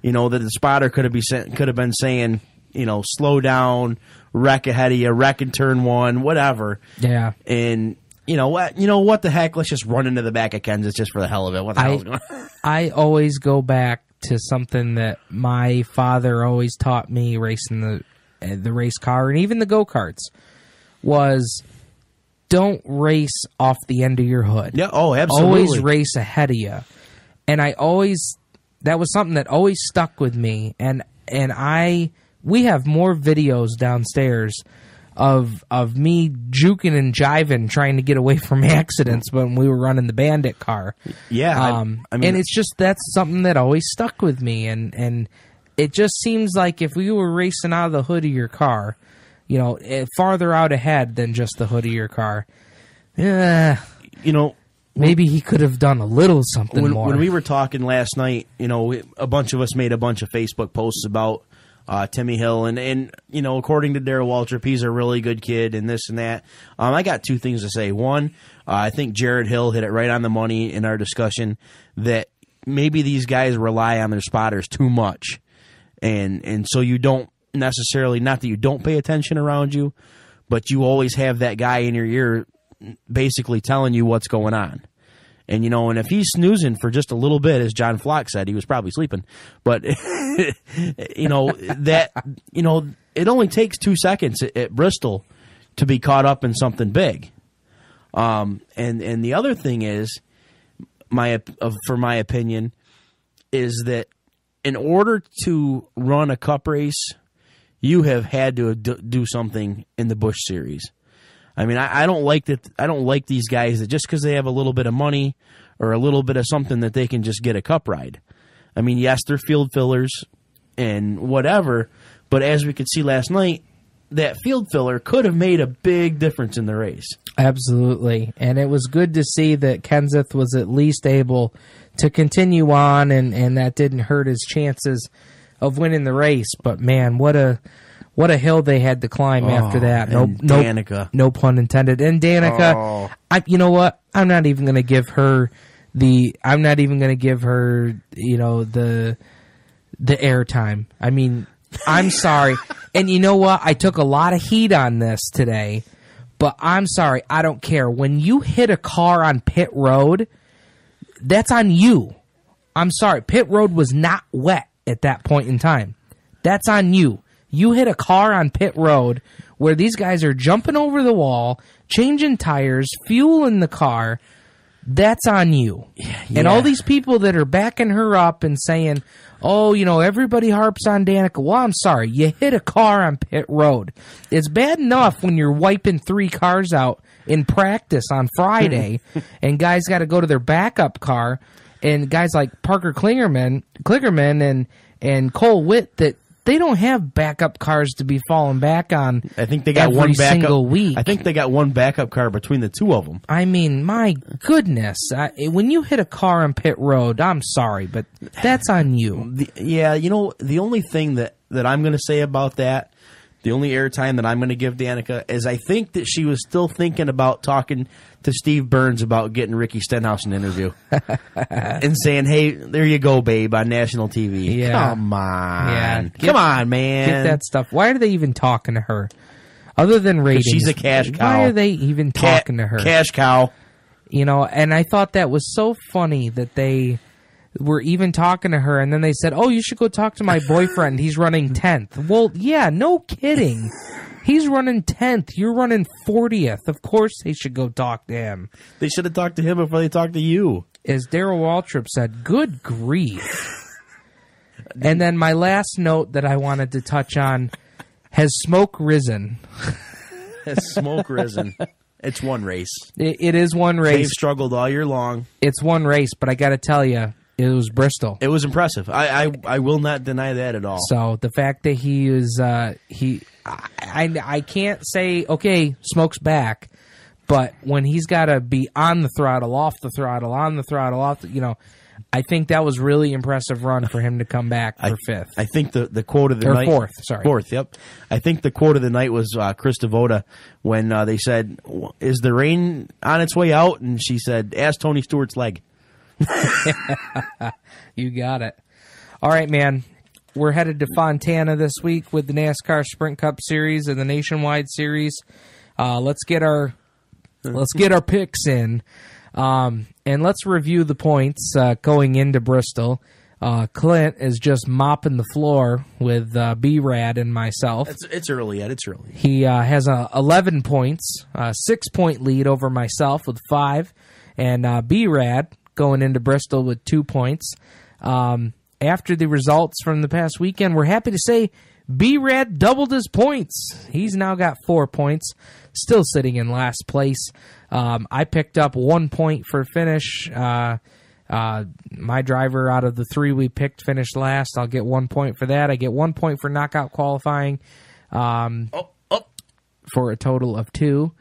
you know, that the spotter could have been saying, you know, slow down, wreck ahead of you, wreck in turn one, whatever.
Yeah.
And you know what the heck? Let's just run into the back of Kansas just for the hell of it. What the hell's going on?
I always go back to something that my father always taught me racing the race car and even the go-karts was don't race off the end of your hood.
Yeah, oh, absolutely.
Always race ahead of you. And that was something that always stuck with me. And we have more videos downstairs of me juking and jiving trying to get away from accidents when we were running the Bandit car.
Yeah. I mean,
and it's just, that's something that always stuck with me. And it just seems like if we were racing out of the hood of your car, you know, farther out ahead than just the hood of your car,
you know,
maybe he could have done a little something more.
When we were talking last night, you know, a bunch of us made a bunch of Facebook posts about Timmy Hill, and you know, according to Darryl Waltrip, he's a really good kid, and this and that. I got two things to say. One, I think Jared Hill hit it right on the money in our discussion that maybe these guys rely on their spotters too much, and so you don't necessarily, not that you don't pay attention around you, but you always have that guy in your ear basically telling you what's going on. And, you know, and if he's snoozing for just a little bit, as John Flock said, he was probably sleeping. But, you know, it only takes 2 seconds at Bristol to be caught up in something big. And the other thing is, for my opinion, is that in order to run a cup race, you have had to do something in the Busch Series. I mean, I don't like that. I don't like these guys that just because they have a little bit of money or a little bit of something that they can just get a cup ride. I mean, yes, they're field fillers and whatever, but as we could see last night, that field filler could have made a big difference in the race.
Absolutely, and it was good to see that Kenseth was at least able to continue on, and that didn't hurt his chances of winning the race. But man, what a hill they had to climb after that.
Danica.
No pun intended. And Danica, you know what? I'm not even going to give her the airtime. I mean, I'm sorry. And you know what? I took a lot of heat on this today, but I'm sorry. I don't care. When you hit a car on pit road, that's on you. I'm sorry. Pit road was not wet at that point in time. That's on you. You hit a car on pit road where these guys are jumping over the wall, changing tires, fuel in the car. That's on you. Yeah. And all these people that are backing her up and saying, oh, you know, everybody harps on Danica. Well, I'm sorry. You hit a car on pit road. It's bad enough when you're wiping 3 cars out in practice on Friday and guys got to go to their backup car, and guys like Parker Kligerman and Cole Witt that they don't have backup cars to be falling back on.
I think they got
one single week.
I think they got one backup car between the two of them.
I mean, my goodness. When you hit a car on pit road, I'm sorry, but that's on you.
You know, the only thing that I'm going to say about that, the only airtime that I'm going to give Danica is I think that she was still thinking about talking to Steve Burns about getting Ricky Stenhouse an interview and saying, hey, there you go, babe, on national TV.
Yeah.
Come on. Yeah. Come on, man.
Get that stuff. Why are they even talking to her? Other than ratings.
She's a cash cow.
Why are they even talking to her?
Cash cow.
You know, and I thought that was so funny that they were even talking to her, and then they said, oh, you should go talk to my boyfriend. He's running 10th. Well, yeah, no kidding. He's running 10th. You're running 40th. Of course they should go talk to him.
They should have talked to him before they talked to you.
As Darryl Waltrip said, good grief. And then my last note that I wanted to touch on, has smoke risen?
Has smoke risen? It's one race.
It is one race.
They've struggled all year long.
It's one race, but I got to tell you, It was Bristol.
It was impressive. I will not deny that at all.
So the fact that he was I can't say okay, smoke's back, but when he's got to be on the throttle, off the throttle, on the throttle, off the, I think that was really impressive run for him to come back for fifth.
I think the quote of the night...
fourth, sorry.
Fourth, yep. I think the quote of the night was Chris Devoda when they said, is the rain on its way out? And she said, ask Tony Stewart's leg.
You got it. All right, man. We're headed to Fontana this week with the NASCAR Sprint Cup Series and the Nationwide Series. Let's get our picks in. And let's review the points going into Bristol. Clint is just mopping the floor with B-Rad and myself.
It's early yet. It's early.
He has 11 points, 6-point lead over myself with 5, and B-Rad going into Bristol with 2 points. After the results from the past weekend, we're happy to say B-Rad doubled his points. He's now got 4 points, still sitting in last place. I picked up 1 point for finish. My driver out of the 3 we picked finished last. I'll get 1 point for that. I get 1 point for knockout qualifying for a total of 2.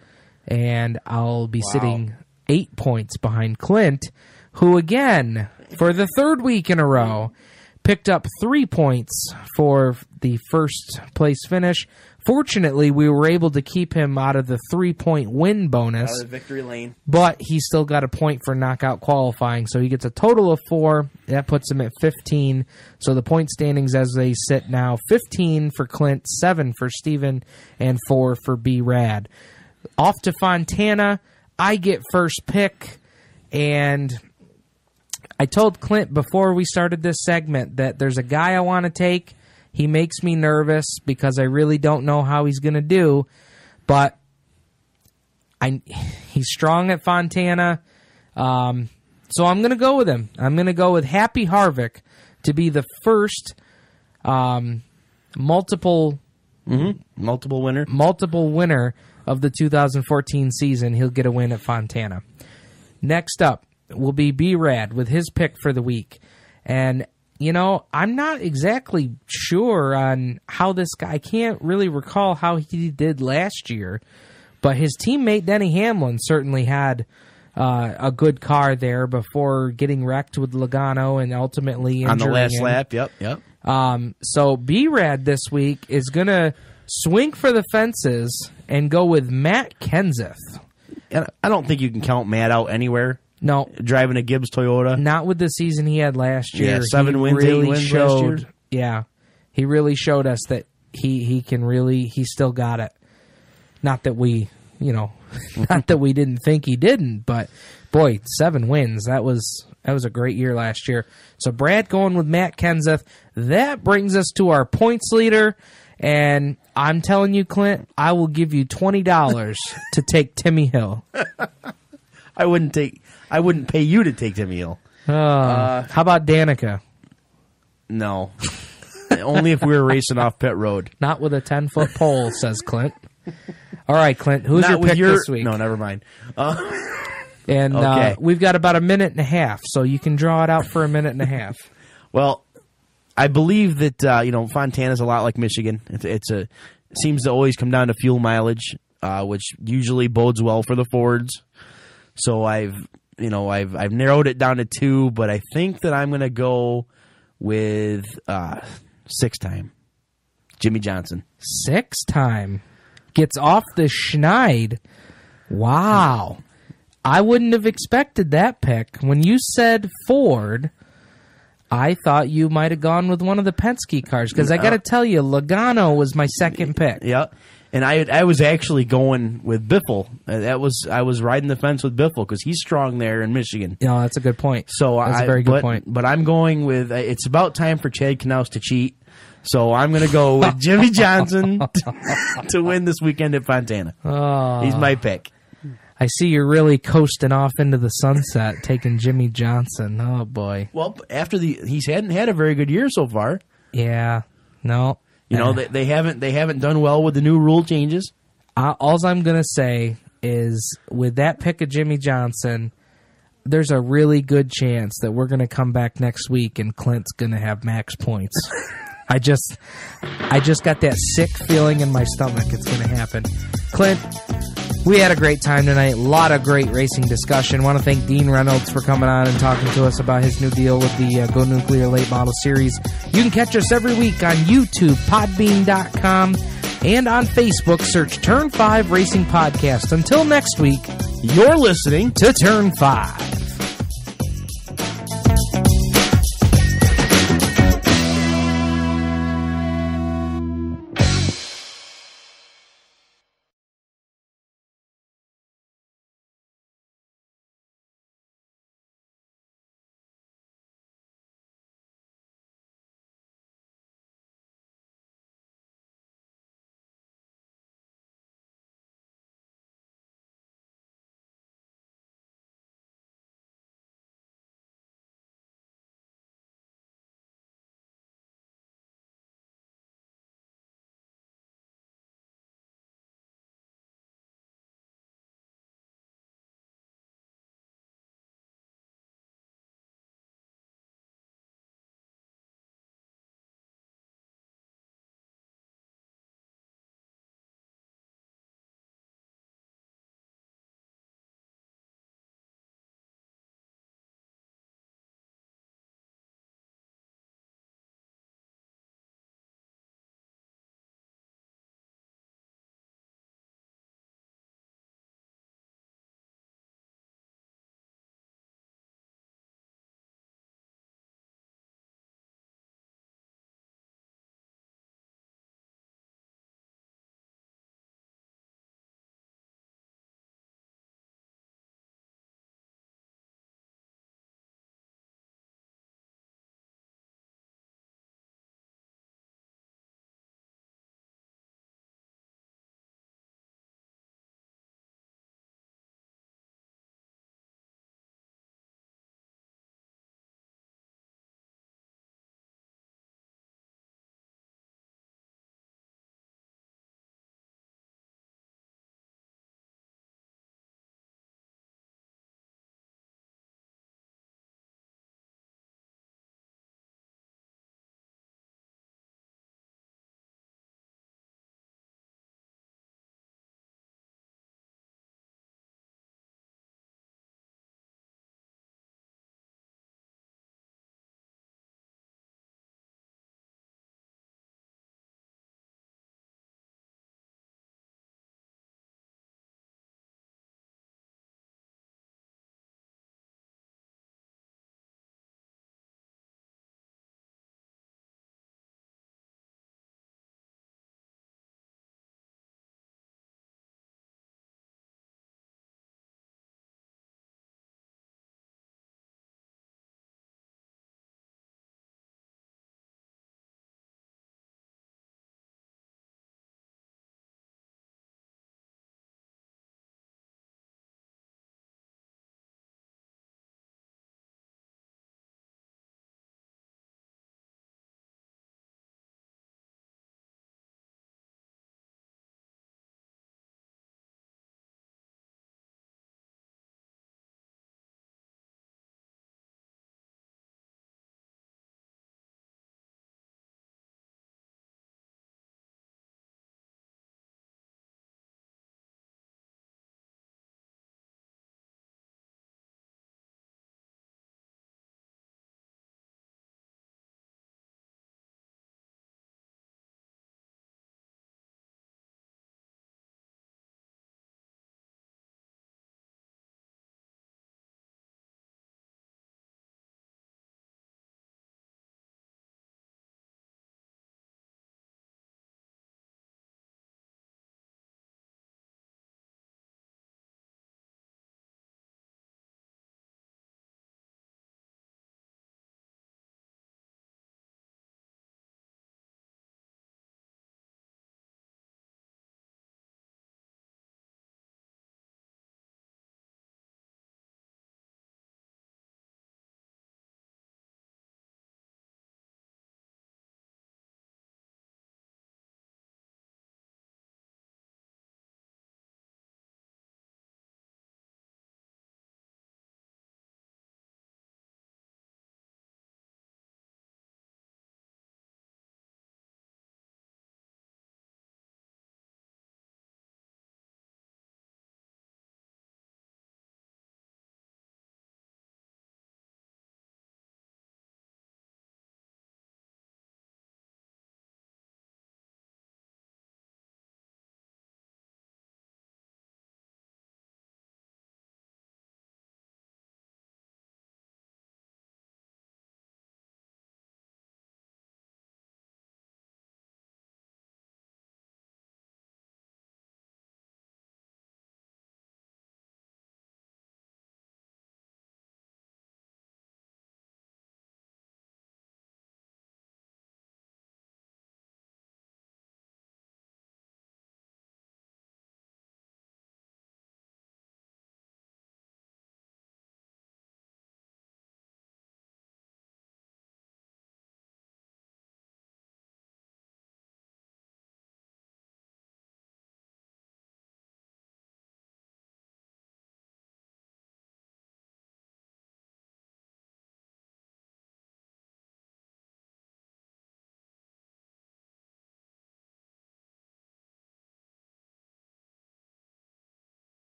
And I'll be sitting 8 points behind Clint, who again, for the 3rd week in a row, picked up 3 points for the first place finish. Fortunately, we were able to keep him out of the 3-point win bonus.
Out of the victory lane.
But he still got a point for knockout qualifying, so he gets a total of 4. That puts him at 15. So the point standings as they sit now, 15 for Clint, 7 for Steven, and 4 for B-Rad. Off to Fontana. I get first pick, and I told Clint before we started this segment that there's a guy I want to take. He makes me nervous because I really don't know how he's going to do, but he's strong at Fontana, so I'm going to go with him. I'm going to go with Happy Harvick to be the first multiple winner of the 2014 season. He'll get a win at Fontana. Next up will be B-Rad with his pick for the week. And, I'm not exactly sure on how this guy, I can't really recall how he did last year, but his teammate Denny Hamlin certainly had a good car there before getting wrecked with Logano and ultimately injuring
on the last
him.
lap. Yep.
So B-Rad this week is going to swing for the fences and go with Matt Kenseth.
And I don't think you can count Matt out anywhere.
No.
Driving a Gibbs Toyota.
Not with the season he had last year.
Yeah, 7 wins,
really
8 wins
showed,
last year.
Yeah. He really showed us that he can really, he still got it. Not that we, not that we didn't think he didn't, but boy, 7 wins. That was a great year last year. So Brad going with Matt Kenseth. That brings us to our points leader. And I'm telling you, Clint, I will give you $20 to take Timmy Hill.
I wouldn't pay you to take Timmy Hill.
How about Danica?
No. Only if we were racing off pit road.
Not with a 10-foot pole, says Clint. All right, Clint, who's your pick this week?
No, never mind.
And
okay.
We've got about a minute and a half, so you can draw it out for a minute and a half.
Well, I believe that Fontana's a lot like Michigan. It seems to always come down to fuel mileage, which usually bodes well for the Fords. So I've narrowed it down to 2, but I think that I'm going to go with 6-time Jimmy Johnson.
6-time gets off the schneid. Wow, I wouldn't have expected that pick. When you said Ford, I thought you might have gone with one of the Penske cars, because I got to tell you, Logano was my second pick.
Yeah, and I was actually going with Biffle. I was riding the fence with Biffle because he's strong there in Michigan.
No, that's a good point.
So
that's a very good point.
But I'm going with it's about time for Chad Knaus to cheat. So I'm going to go with Jimmy Johnson to win this weekend at Fontana.
Oh.
He's my pick.
I see you're really coasting off into the sunset, taking Jimmy Johnson. Oh boy.
Well, after he hadn't had a very good year so far.
Yeah. No.
They haven't done well with the new rule changes.
All I'm gonna say is with that pick of Jimmy Johnson, there's a really good chance that we're going to come back next week and Clint's going to have max points. I just got that sick feeling in my stomach. It's going to happen. Clint, we had a great time tonight. A lot of great racing discussion. I want to thank Dean Reynolds for coming on and talking to us about his new deal with the Go Nuclear Late Model Series. You can catch us every week on YouTube, podbean.com, and on Facebook. Search Turn 5 Racing Podcast. Until next week, you're listening to Turn 5.